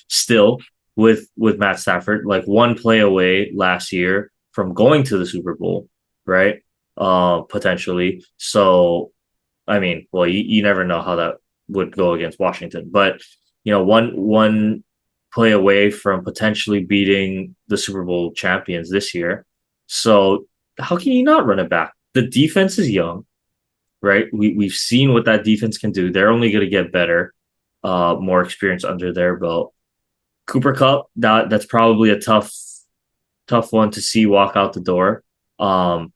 A: still with Matt Stafford, like one play away last year from going to the Super Bowl, right? Potentially. So I mean, well, you never know how that would go against Washington, but one play away from potentially beating the Super Bowl champions this year. So how can you not run it back? The defense is young, right? We've seen what that defense can do. They're only going to get better, more experience under their belt. Cooper Cup, that's probably a tough one to see walk out the door. Um,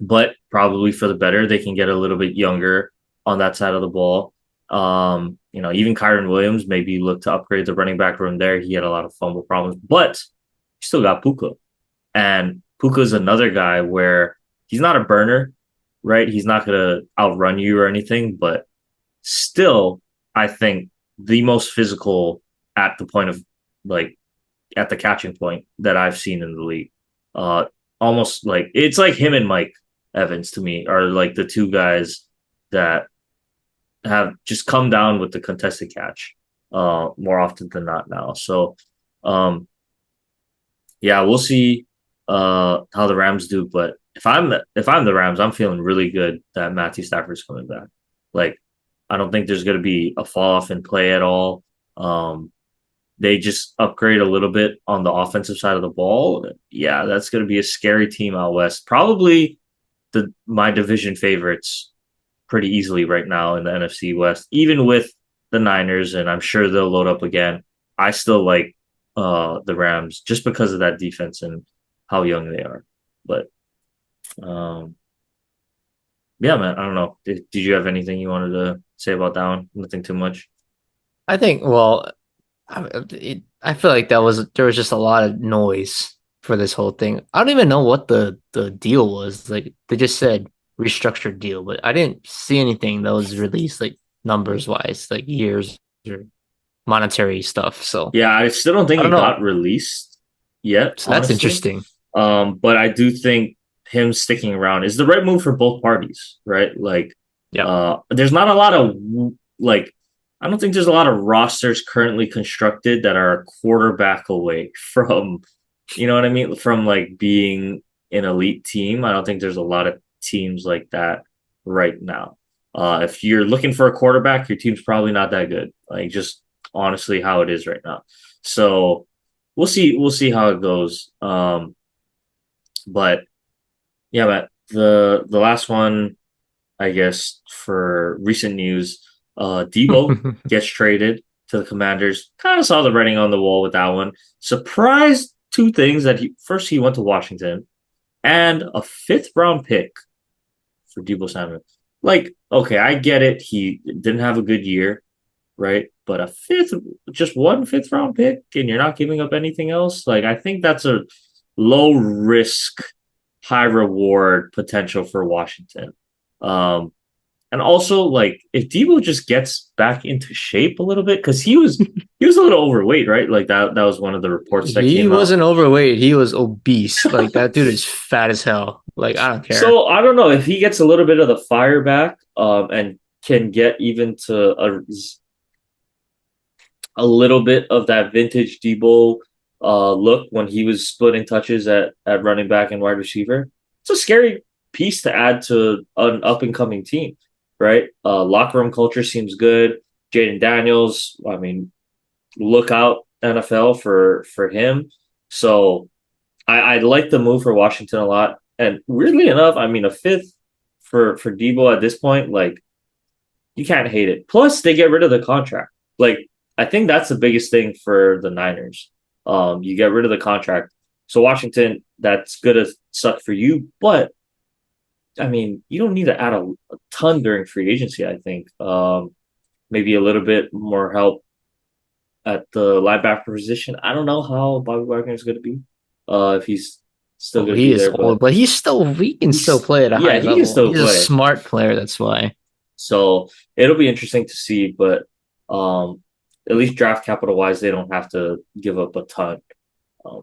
A: but probably for the better. They can get a little bit younger on that side of the ball. Even Kyron Williams maybe look to upgrade the running back room there. He had a lot of fumble problems, but you still got Puka. And Puka is another guy where he's not a burner, right? He's not going to outrun you or anything, but still, I think the most physical at the point of like at the catching point that I've seen in the league. Uh, Almost like it's like him and Mike Evans to me are like the two guys that have just come down with the contested catch more often than not now. So um, yeah, we'll see how the Rams do. But if I'm the Rams, I'm feeling really good that Matthew Stafford's coming back. Like I don't think there's going to be a fall off in play at all. Um, they just upgrade a little bit on the offensive side of the ball. Yeah, that's going to be a scary team out west. Probably the my division favorites pretty easily right now in the NFC West, even with the Niners, and I'm sure they'll load up again. I still like the Rams just because of that defense and how young they are. But um, yeah, man, I don't know. Did you have anything you wanted to say about that one? Nothing too much.
B: I think, well, I feel like there was just a lot of noise for this whole thing. I don't even know what the deal was. Like they just said restructured deal, but I didn't see anything that was released like numbers wise, like years or monetary stuff. So
A: Yeah, I still don't think
B: I don't
A: it
B: know.
A: got released yet,
B: So that's
A: honestly.
B: interesting.
A: But I do think him sticking around is the right move for both parties, right? Like,
B: Yeah.
A: there's not a lot of like, I don't think there's a lot of rosters currently constructed that are a quarterback away from, you know what I mean, from like being an elite team. I don't think there's a lot of teams like that right now. If you're looking for a quarterback, your team's probably not that good. Like, just honestly, how it is right now. So we'll see how it goes. But yeah, but the last one, I guess, for recent news, Debo gets traded to the Commanders. Kind of saw the writing on the wall with that one. Surprised two things that he went to Washington and a fifth round pick for Debo Samuel. Like, okay, I get it. He didn't have a good year, right? But just one fifth round pick, and you're not giving up anything else. Like, I think that's a low risk, high reward potential for Washington. Um, and also, like, if Debo just gets back into shape a little bit, because he was a little overweight, right? Like that was one of the reports that
B: He
A: came out.
B: wasn't overweight. He was obese. Like that dude is fat as hell. Like I don't care.
A: So I don't know if he gets a little bit of the fire back, and can get even to a little bit of that vintage Debo. look when he was splitting touches at running back and wide receiver. It's a scary piece to add to an up and coming team, right? Locker room culture seems good. Jaden Daniels, I mean, look out NFL for him. So I like the move for Washington a lot. And weirdly enough, I mean, a fifth for Debo at this point, like you can't hate it. Plus, they get rid of the contract. Like I think that's the biggest thing for the Niners. You get rid of the contract. So Washington, that's gonna suck for you, but I mean, you don't need to add a ton during free agency. I think maybe a little bit more help at the linebacker position. I don't know how Bobby Wagner is going to be, if he's still
B: Oh,
A: going to
B: he
A: be
B: is
A: there,
B: old,
A: but
B: but he can still play at a high
A: he can
B: level.
A: still
B: He's a
A: play.
B: smart player. That's why.
A: So it'll be interesting to see, but um, at least draft capital wise, they don't have to give up a ton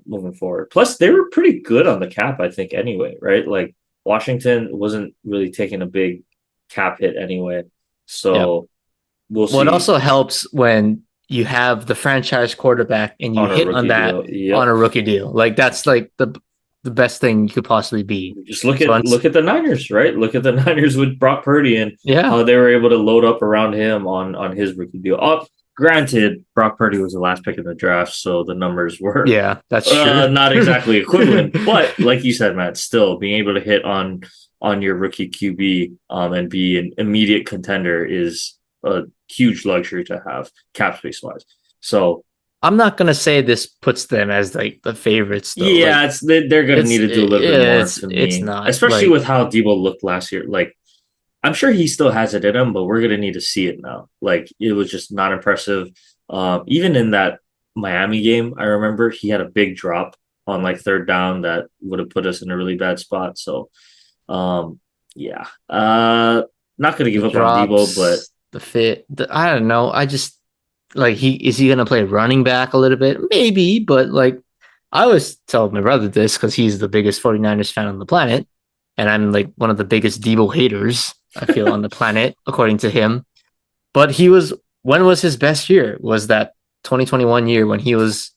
A: moving forward. Plus, they were pretty good on the cap, I think, anyway, right? Like Washington wasn't really taking a big cap hit anyway,
B: Yep.
A: so we'll
B: Well, it
A: see
B: also helps when you have the franchise quarterback and you
A: on a
B: hit on
A: rookie
B: that
A: deal.
B: on
A: Yep.
B: a rookie deal. Like that's like the best thing you could possibly be.
A: Just
B: So it's
A: look at the Niners, right? Look at the Niners with Brock Purdy and
B: yeah,
A: how they were able to load up around him on his rookie deal. Granted, Brock Purdy was the last pick in the draft, so the numbers were
B: yeah, that's true.
A: not exactly equivalent. But like you said, Matt, still being able to hit on your rookie QB and be an immediate contender is a huge luxury to have cap space wise. So
B: I'm not gonna say this puts them as like the favorites though.
A: yeah,
B: Like
A: they're gonna need to do a little bit more to
B: it's
A: me,
B: not
A: especially
B: like
A: with how Debo looked last year. Like I'm sure he still has it in him, but we're gonna need to see it now. Like it was just not impressive. Even in that Miami game, I remember he had a big drop on like third down that would have put us in a really bad spot. So um, yeah, not gonna
B: the
A: give up on Debo, but
B: drops, the fit. I don't know. I just like he gonna play running back a little bit? Maybe, but like I always tell my brother this because he's the biggest 49ers fan on the planet. And I'm like one of the biggest Debo haters, I feel, on the planet, according to him. But he was when was his best year? Was that 2021 year when he was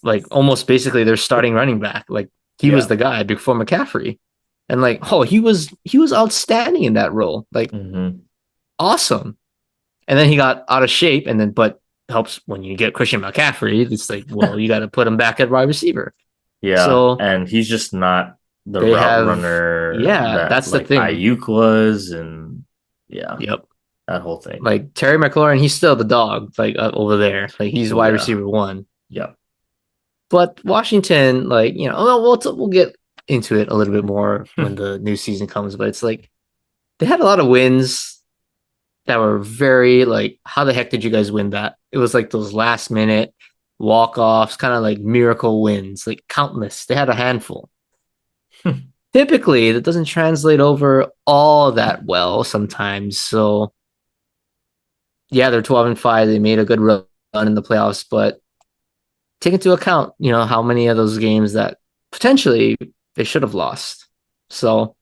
B: like almost basically their starting running back. Like he was
A: yeah.
B: the guy before McCaffrey. And like, oh, he was outstanding in that role. Like
A: Hmm.
B: awesome. And then he got out of shape and then but helps when you get Christian McCaffrey. It's like, well, you got to put him back at wide receiver.
A: Yeah,
B: So
A: and he's just not the
B: they
A: route
B: have,
A: runner
B: yeah,
A: that
B: that's the
A: like
B: thing.
A: Ayuk was, and yeah,
B: Yep.
A: that whole thing.
B: Like Terry McLaurin, he's still the dog, like over there. Like he's
A: Oh
B: wide
A: yeah,
B: receiver one.
A: yeah.
B: But Washington, like, we'll get into it a little bit more when the new season comes. But it's like they had a lot of wins that were very like, how the heck did you guys win that? It was like those last minute walk offs, kind of like miracle wins, like countless. They had a handful. Typically, that doesn't translate over all that well sometimes. So yeah, they're 12-5. They made a good run in the playoffs, but take into account, how many of those games that potentially they should have lost. So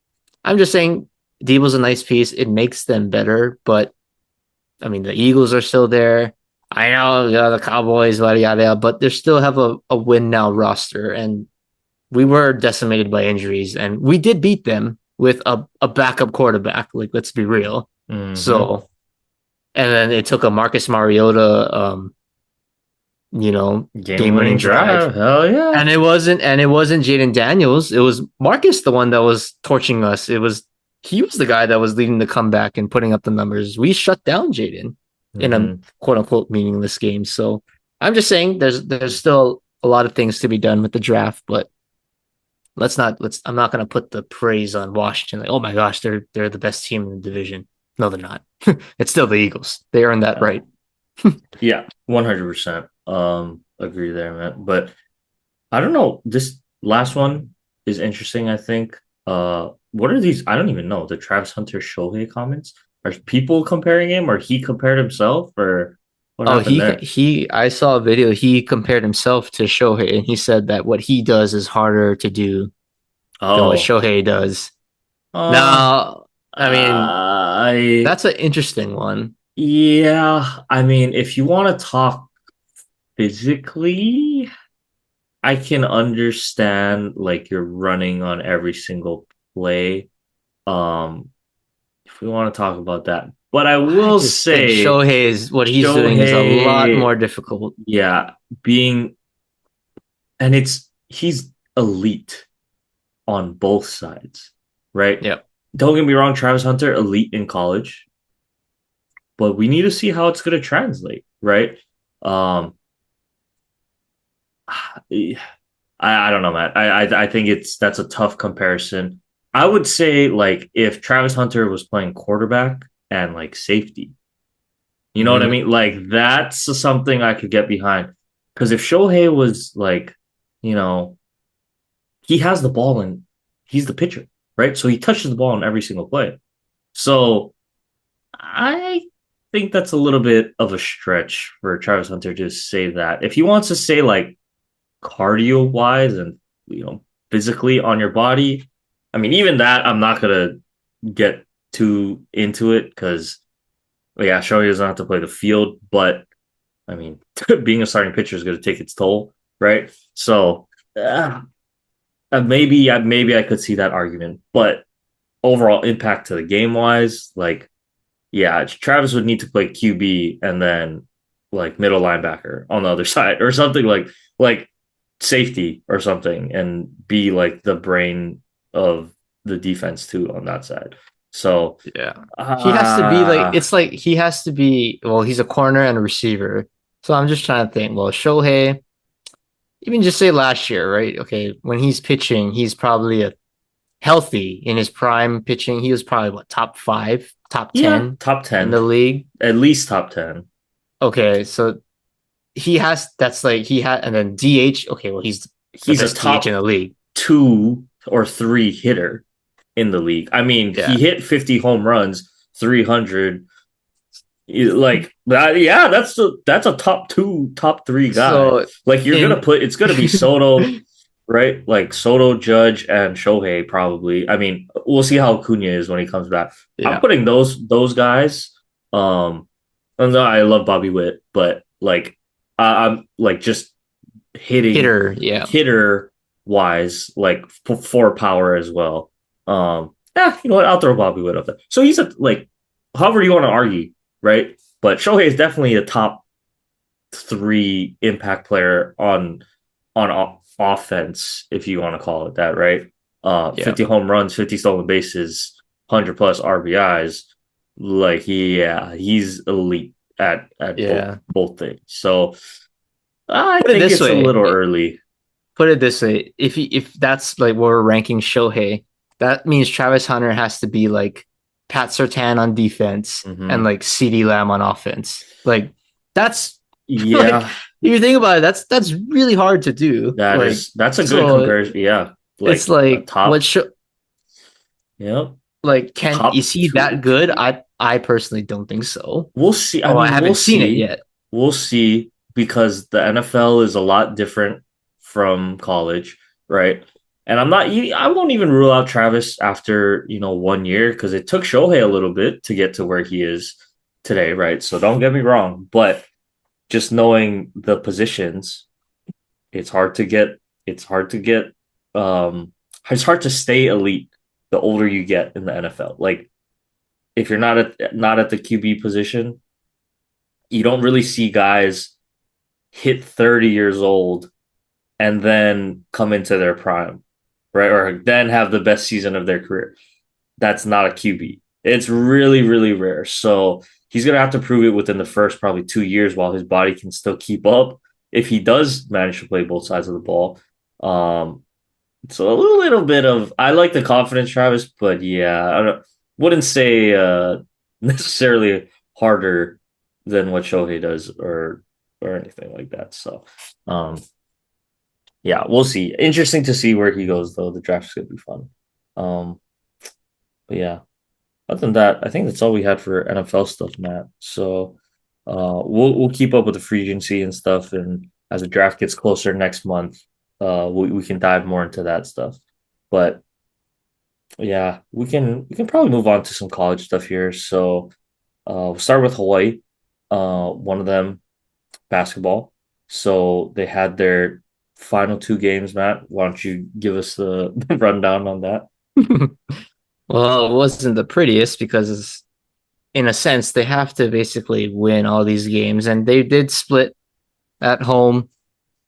B: I'm just saying Debo's a nice piece. It makes them better, but I mean the Eagles are still there. I know the Cowboys, yada yada, but they still have a win now roster, and we were decimated by injuries, and we did beat them with a backup quarterback. Like let's be real.
A: Hmm.
B: So and then it took a Marcus Mariota,
A: Game
B: game winning
A: winning
B: drive.
A: drive, hell yeah.
B: And it wasn't Jaden Daniels. It was Marcus, the one that was torching us. He was the guy that was leading the comeback and putting up the numbers. We shut down Jaden in a
A: Hmm.
B: quote unquote meaningless game. So I'm just saying there's still a lot of things to be done with the draft, but I'm not gonna put the praise on Washington. Like, oh my gosh, they're the best team in the division. No, they're not. It's still the Eagles. They earned that
A: Yeah,
B: right.
A: yeah, 100%. Agree there, man. But I don't know. This last one is interesting. I think. What are these? I don't even know. The Travis Hunter Shohei comments. Are people comparing him, or he compared himself, or what
B: Oh,
A: happened
B: he
A: there?
B: he. I saw a video. He compared himself to Shohei, and he said that what he does is harder to do than what
A: Oh,
B: Shohei does.
A: uh,
B: Now, I mean,
A: I
B: that's an interesting one.
A: yeah. I mean, if you want to talk physically, I can understand like you're running on every single play. Um, if we want to talk about that, but I
B: I
A: will
B: just think
A: say
B: Shohei is what he's doing is a lot
A: Shohei,
B: more difficult.
A: yeah, being and it's he's elite on both sides, right?
B: Yep.
A: Don't get me wrong, Travis Hunter, elite in college, but we need to see how it's going to translate, right? Um, I don't know, Matt. I think that's a tough comparison. I would say like if Travis Hunter was playing quarterback and like safety, you know what I
B: Hmm.
A: mean? Like that's something I could get behind. Because if Shohei was like, you know, he has the ball and he's the pitcher, right? So he touches the ball in every single play. So I think that's a little bit of a stretch for Travis Hunter to say that. If he wants to say like cardio wise and physically on your body, I mean even that I'm not gonna get too into it because yeah, Shohei doesn't have to play the field, but I mean being a starting pitcher is gonna take its toll, right? So uh, maybe I could see that argument, but overall impact to the game wise, like yeah, Travis would need to play QB and then like middle linebacker on the other side or something like safety or something and be like the brain of the defense too on that side. So
B: Yeah. He has to be like,
A: uh
B: it's like he has to be, well, he's a corner and a receiver. So I'm just trying to think, well, Shohei, even just say last year, right? Okay, when he's pitching, he's probably a healthy in his prime pitching. He was probably what, top five, top
A: yeah,
B: 10
A: top
B: in
A: 10,
B: the league.
A: at least top 10.
B: Okay, so he has that's like he had, and then DH. Okay, well, he's the
A: He's a
B: best DH in
A: top
B: the league.
A: 2 or 3 hitter in the league. I mean, he
B: Yeah.
A: hit 50 home runs, 300 like that. Yeah, that's a top 2, top 3 guy.
B: So
A: Like you're gonna
B: in
A: put it's gonna be Soto, right? Like Soto, Judge, and Shohei probably. I mean, we'll see how Acuna is when he comes back. I'm
B: yeah,
A: putting those guys. And I love Bobby Witt, but like I'm like just hitting
B: hitter, yeah,
A: hitter wise, like for power as well. Yeah, you know what? I'll throw Bobby Witt up there. So he's a like, however you want to argue, right? But Shohei is definitely a top 3 impact player on offense, if you want to call it that, right?
B: yeah,
A: 50 home runs, 50 stolen bases, 100 plus RBIs. Like, yeah, he's elite at both
B: yeah.
A: both things. So I
B: Put it
A: think
B: this
A: it's a
B: way.
A: little early.
B: Put it this way. If that's like where we're ranking Shohei, that means Travis Hunter has to be like Pat Surtain on defense and
A: Hmm.
B: like CeeDee Lamb on offense. Like that's like
A: Yeah,
B: if you think about it, that's really hard to do. Like
A: that's a good
B: so
A: comparison. Yeah,
B: it's
A: like a
B: like what
A: top.
B: should
A: Yeah,
B: like can
A: top
B: is he that
A: two
B: good?
A: QB.
B: I personally don't think so.
A: We'll see. I
B: Oh, I
A: mean, we'll
B: haven't seen it
A: see.
B: yet.
A: We'll see because the NFL is a lot different from college, right? And I won't even rule out Travis after, 1 year because it took Shohei a little bit to get to where he is today, right? So don't get me wrong, but just knowing the positions, it's hard to get, it's hard to get, it's hard to stay elite the older you get in the NFL. Like if you're not at the QB position, you don't really see guys hit 30 years old and then come into their prime, right? Or then have the best season of their career. That's not a QB. It's really, really rare. So he's going to have to prove it within the first probably 2 years while his body can still keep up if he does manage to play both sides of the ball. Um, so a little bit of, I like the confidence, Travis, but yeah, wouldn't say necessarily harder than what Shohei does or anything like that. So, um, yeah, we'll see. Interesting to see where he goes though. The draft's gonna be fun. Um, but yeah, other than that, I think that's all we had for NFL stuff, Matt. So, we'll keep up with the free agency and stuff, and as the draft gets closer next month, we can dive more into that stuff. But yeah, we can probably move on to some college stuff here. So, we'll start with Hawaii. One of them basketball. So they had their final two games, Matt. Why don't you give us the rundown on that?
B: Well, it wasn't the prettiest because, in a sense, they have to basically win all these games, and they did split at home,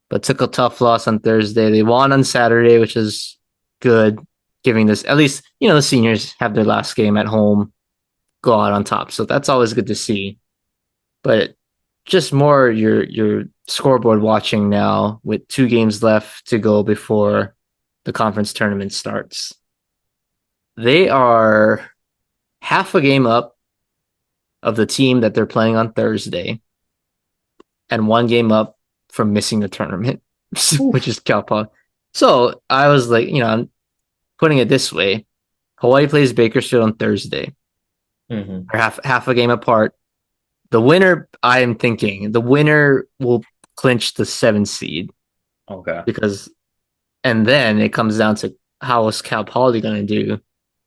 B: but took a tough loss on Thursday. They won on Saturday, which is good, giving this at least the seniors have their last game at home, go out on top, so that's always good to see. But just more your scoreboard watching now with 2 games left to go before the conference tournament starts. They are half a game up of the team that they're playing on Thursday and 1 game up from missing the tournament, which
A: Oof.
B: is Cal Poly. So I was like, I'm putting it this way. Hawaii plays Bakersfield on Thursday.
A: Mm-hmm.
B: They're half a game apart. The winner, I am thinking, the winner will clinch the 7 seed
A: Okay.
B: because, and then it comes down to how is Cal Poly going to do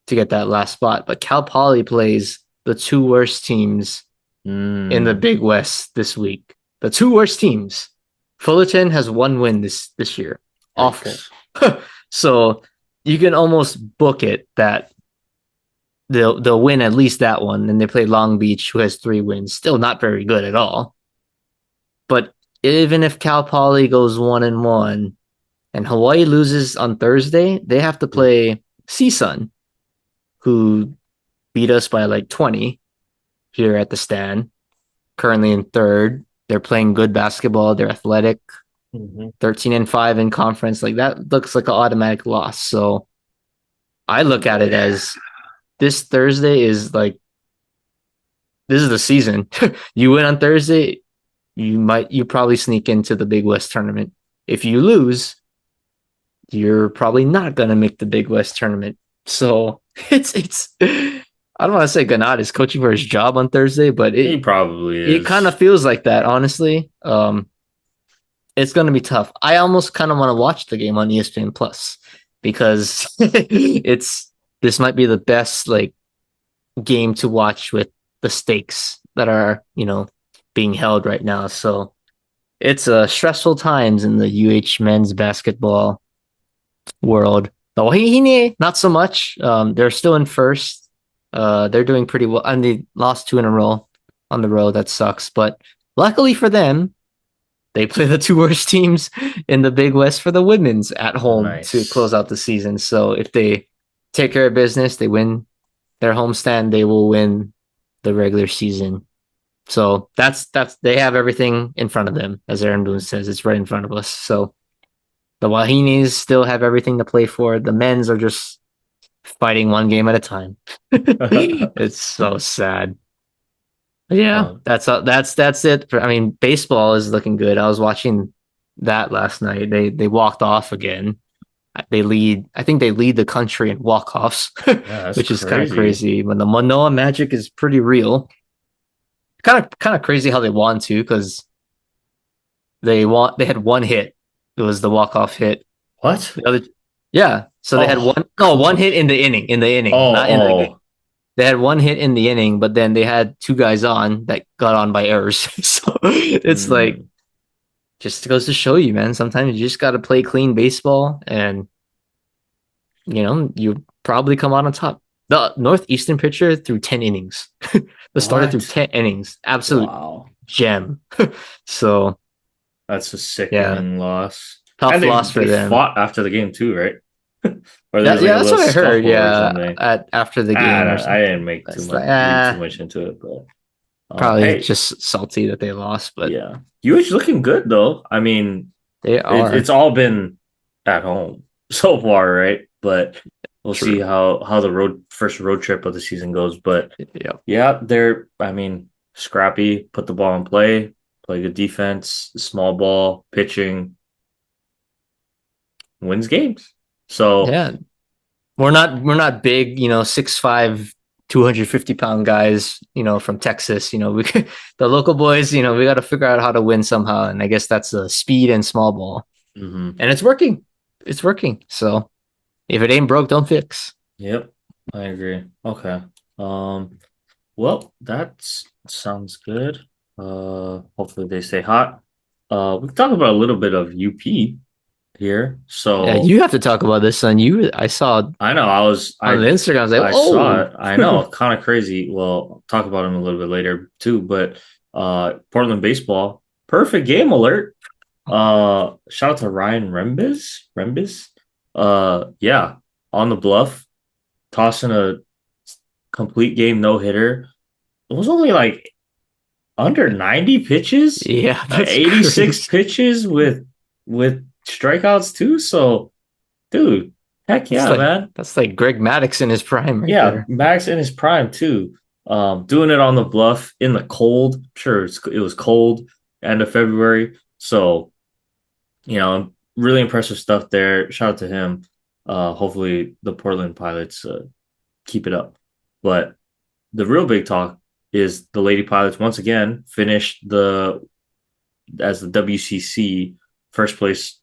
B: to get that last spot. But Cal Poly plays the 2 worst teams in the
A: Mm,
B: Big West this week. The 2 worst teams. Fullerton has 1 win this year. Awful.
A: yikes.
B: So you can almost book it that they'll win at least that one. And they play Long Beach, who has 3 wins. Still not very good at all. But even if Cal Poly goes 1-1 and Hawaii loses on Thursday, they have to
A: Yeah.
B: play CSUN, who beat us by like 20 here at the stand, currently in third. They're playing good basketball. They're athletic,
A: Mm-hmm.
B: 13-5 in conference. Like that looks like an automatic loss. So I look at it
A: Boy.
B: as this Thursday is like this is the season. You win on Thursday, you probably sneak into the Big West tournament. If you lose, you're probably not gonna make the Big West tournament. So it's I don't want to say Ganad is coaching for his job on Thursday, but
A: He probably
B: it kind of
A: is.
B: feels like that, honestly. It's gonna be tough. I almost kind of want to watch the game on ESPN Plus because it's this might be the best like game to watch with the stakes that are being held right now. So it's stressful times in the UH men's basketball world. The Wahine, not so much. They're still in first. They're doing pretty well, and they lost 2 in a row on the road. That sucks, but luckily for them, they play the 2 worst teams in the Big West for the women's at home to close
A: Nice.
B: out the season. So if they take care of business, they win their homestand, they will win the regular season. So that's they have everything in front of them, as Aaron Boone says, it's right in front of us. So the Wahinis still have everything to play for. The men's are just fighting 1 game at a time. It's so sad. Yeah,
A: um,
B: that's it. I mean, baseball is looking good. I was watching that last night. They walked off again. They lead. I think they lead the country in walk-offs,
A: yeah, that's
B: which is kind of
A: crazy.
B: crazy. But the Manoa Magic is pretty real. Kind of crazy how they won too, because they had 1 hit. It was the walk-off hit.
A: What?
B: The other, yeah. So they had
A: Oh,
B: one. No,
A: come
B: 1 hit
A: on.
B: in the inning,
A: Oh,
B: not in the game.
A: oh.
B: They had 1 hit in the inning, but then they had 2 guys on that got on by errors. So it's like
A: Mm,
B: just goes to show you, man. Sometimes you just got to play clean baseball, and you probably come out on top. The Northeastern pitcher threw 10 innings. The starter threw
A: what?
B: 10 innings. Absolute
A: Wow.
B: gem. So
A: That's a
B: yeah,
A: sickening loss. And
B: tough
A: they
B: loss
A: they
B: for them.
A: fought after the game too, right? Or there was
B: That
A: like
B: yeah,
A: a
B: that's
A: little
B: what I heard.
A: scuffle or
B: Yeah,
A: something.
B: after the
A: I
B: game or
A: don't know. I
B: something.
A: didn't make too
B: It's
A: much
B: like
A: read too much into it, but
B: probably
A: hey,
B: just salty that they lost, but
A: yeah. UH looking good though. I mean,
B: they
A: it's
B: are
A: all been at home so far, right? But we'll see
B: true.
A: how the first road trip of the season goes. But
B: Yep.
A: yeah, they're I mean, scrappy, put the ball in play, play good defense, small ball, pitching, wins games. So
B: Yeah. We're not big, 6'5", 250 pound guys, from Texas. The local boys, we got to figure out how to win somehow. And I guess that's the speed and small ball.
A: mhm.
B: And it's working. It's working. So if it ain't broke, don't fix.
A: Yep, I agree. Okay. Um, well, that sounds good. Hopefully they stay hot. We can talk about a little bit of UP. here.
B: Yeah,
A: So
B: you have to talk about this, son. I saw
A: I know
B: on the Instagram. I was like,
A: I saw
B: oh,
A: it. I know, kind of crazy. Well, I'll talk about him a little bit later too. But Portland baseball, perfect game alert. Shout out to Ryan Rembis. Rembis. Yeah, on the bluff, tossing a complete game no hitter. It was only like under 90 pitches,
B: yeah,
A: like
B: that's
A: 86
B: crazy.
A: pitches with strikeouts too. So, dude, heck
B: That's
A: yeah,
B: like
A: man.
B: that's like Greg Maddox in his prime right
A: Yeah,
B: there.
A: Max in his prime too. Doing it on the bluff in the cold. Sure, it was cold end of February. So, really impressive stuff there. Shout out to him. Hopefully the Portland Pilots keep it up. But the real big talk is the Lady Pilots once again finished the as the WCC first place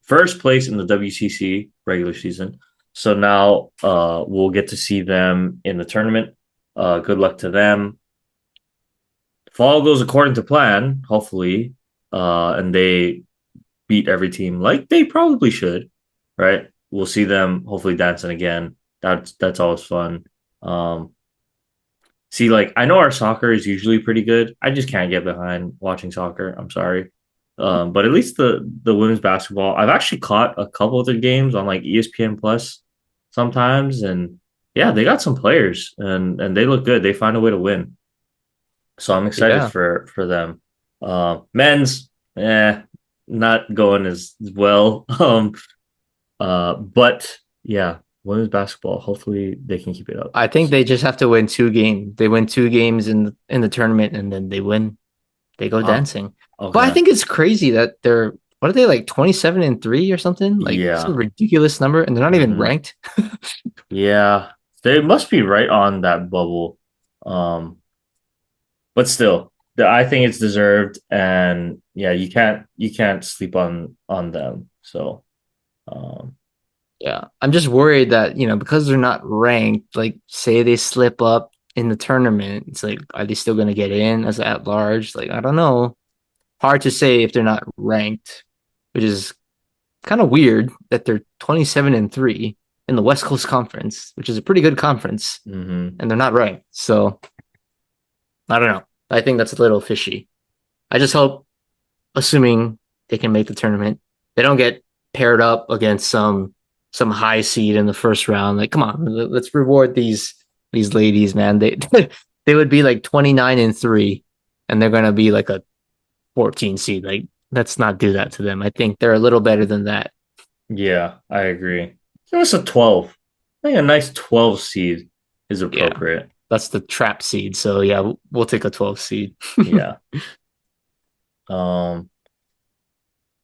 A: first place in the WCC regular season. So now we'll get to see them in the tournament. Good luck to them. If all goes according to plan, hopefully, and they beat every team like they probably should, right? We'll see them hopefully dancing again. That's always fun. Um, See, like I know our soccer is usually pretty good. I just can't get behind watching soccer. I'm sorry. But at least the women's basketball, I've actually caught a couple of their games on like ESPN Plus sometimes, and yeah, they got some players and they look good. They find a way to win. So I'm excited
B: Yeah,
A: for them. Men's, not going as well. But yeah, women's basketball. Hopefully they can keep it up.
B: I think they
A: So,
B: just have to win 2 games. They win 2 games in the tournament, and then they win. They go
A: uh,
B: dancing. But I
A: okay,
B: think it's crazy that they're what are they like 27-3 or something? Like some
A: yeah.
B: ridiculous number, and they're not even
A: Hmm.
B: ranked.
A: Yeah, they must be right on that bubble. Um, but still, I think it's deserved, and yeah, you can't sleep on them. So, um,
B: Yeah. I'm just worried that, because they're not ranked, like say they slip up in the tournament, it's like, are they still gonna get in as at large? Like, I don't know. Hard to say if they're not ranked, which is kind of weird that they're 27-3 in the West Coast Conference, which is a pretty good conference,
A: mhm.
B: and they're not ranked. So I don't know. I think that's a little fishy. I just hope, assuming they can make the tournament, they don't get paired up against some high seed in the first round. Like, come on, let's reward these ladies, man. They they would be like 29-3, and they're gonna be like a 14 seed. Like, let's not do that to them. I think they're a little better than that.
A: Yeah, I agree. Give us a 12. I think a nice 12 seed is
B: Yeah,
A: appropriate.
B: that's the trap seed. So yeah, we'll take a 12 seed.
A: Yeah. Um,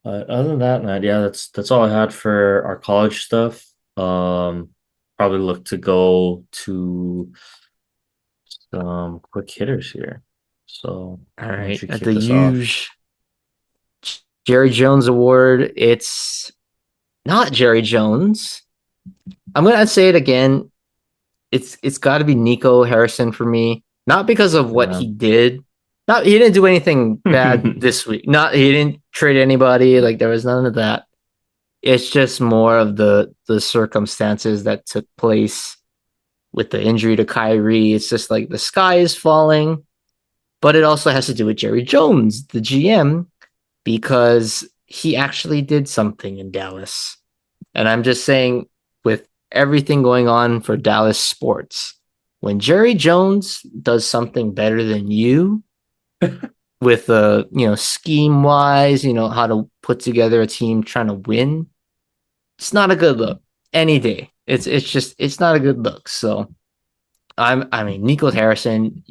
A: other than that, man, yeah, that's all I had for our college stuff. Probably look to go to some quick hitters here. So
B: All
A: why don't
B: right,
A: you
B: at the
A: kick us off?
B: huge Jerry Jones Award, it's not Jerry Jones. I'm gonna say it again. It's got to be Nico Harrison for me. Not because of what
A: Yeah.
B: he did. Not he didn't do anything bad this week. Not he didn't trade anybody. Like there was none of that. It's just more of the circumstances that took place with the injury to Kyrie. It's just like the sky is falling, but it also has to do with Jerry Jones, the GM, because he actually did something in Dallas. And I'm just saying, with everything going on for Dallas sports, when Jerry Jones does something better than you with scheme wise, how to put together a team trying to win, it's not a good look any day. It's not a good look. So I mean Nico Harrison,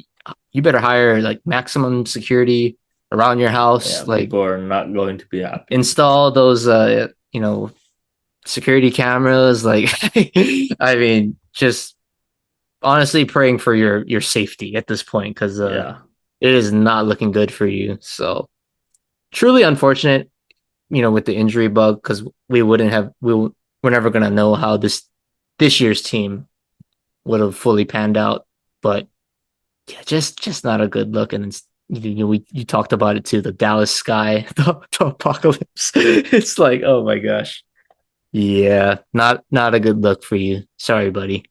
B: you better hire like maximum security around your house,
A: Yeah,
B: like
A: people are not going to be happy.
B: install those security cameras. Like I mean, just honestly praying for your safety at this point because
A: Yeah.
B: it is not looking good for you. So truly unfortunate, with the injury bug because we're never gonna know how this year's team would have fully panned out. But yeah, just not a good look, and you talked about it too, the Dallas Sky, the apocalypse. It's like, oh my gosh. Yeah, not a good look for you. Sorry, buddy.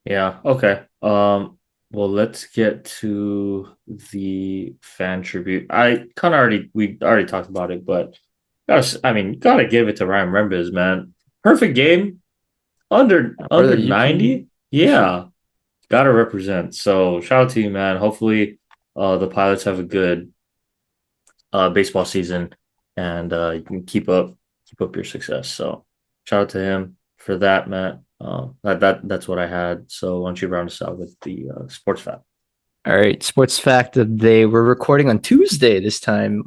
A: Yeah. Okay. Well, let's get to the fan tribute. I kind of already we already talked about it, but I mean, gotta give it to Ryan Rembes, man. Perfect game under
B: Brother, you can
A: 90. Yeah, gotta represent. So shout out to you, man. Hopefully, the Pilots have a good baseball season, and you can keep up your success. So shout out to him for that, Matt. That's what I had. So why don't you round us out with the sports fact?
B: All right, sports fact of the day. We're recording on Tuesday this time,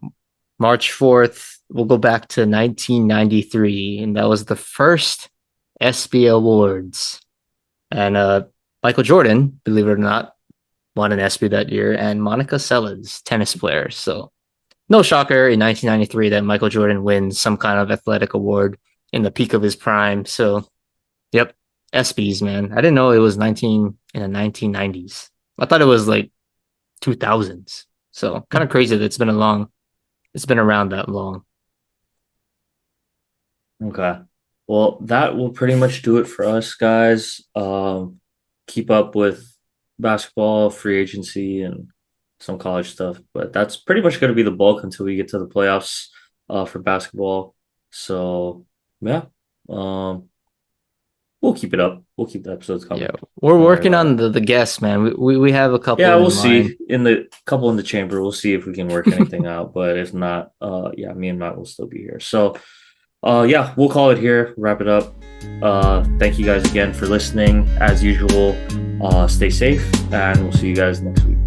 B: March 4th. We'll go back to 1993, and that was the first ESPY Awards. And Michael Jordan, believe it or not, won an ESPY that year, and Monica Seles, tennis player. So no shocker in 1993 that Michael Jordan wins some kind of athletic award in the peak of his prime. So, yep, ESPYs, man. I didn't know it was 19 in the 1990s. I thought it was like 2000s. So kind of crazy that it's been around that long.
A: Okay. Well, that will pretty much do it for us, guys. Keep up with basketball, free agency, and some college stuff. But that's pretty much going to be the bulk until we get to the playoffs for basketball. So, yeah, um, we'll keep it up. We'll keep the episodes
B: Yeah,
A: coming.
B: we're
A: And
B: working on the guests, man. We have a
A: yeah,
B: couple
A: we'll
B: in mind.
A: see in the couple in the chamber. We'll see if we can work anything out. But if not, yeah, me and Matt will still be here. So, yeah, we'll call it here, wrap it up. Thank you guys again for listening. As usual, stay safe, and we'll see you guys next week.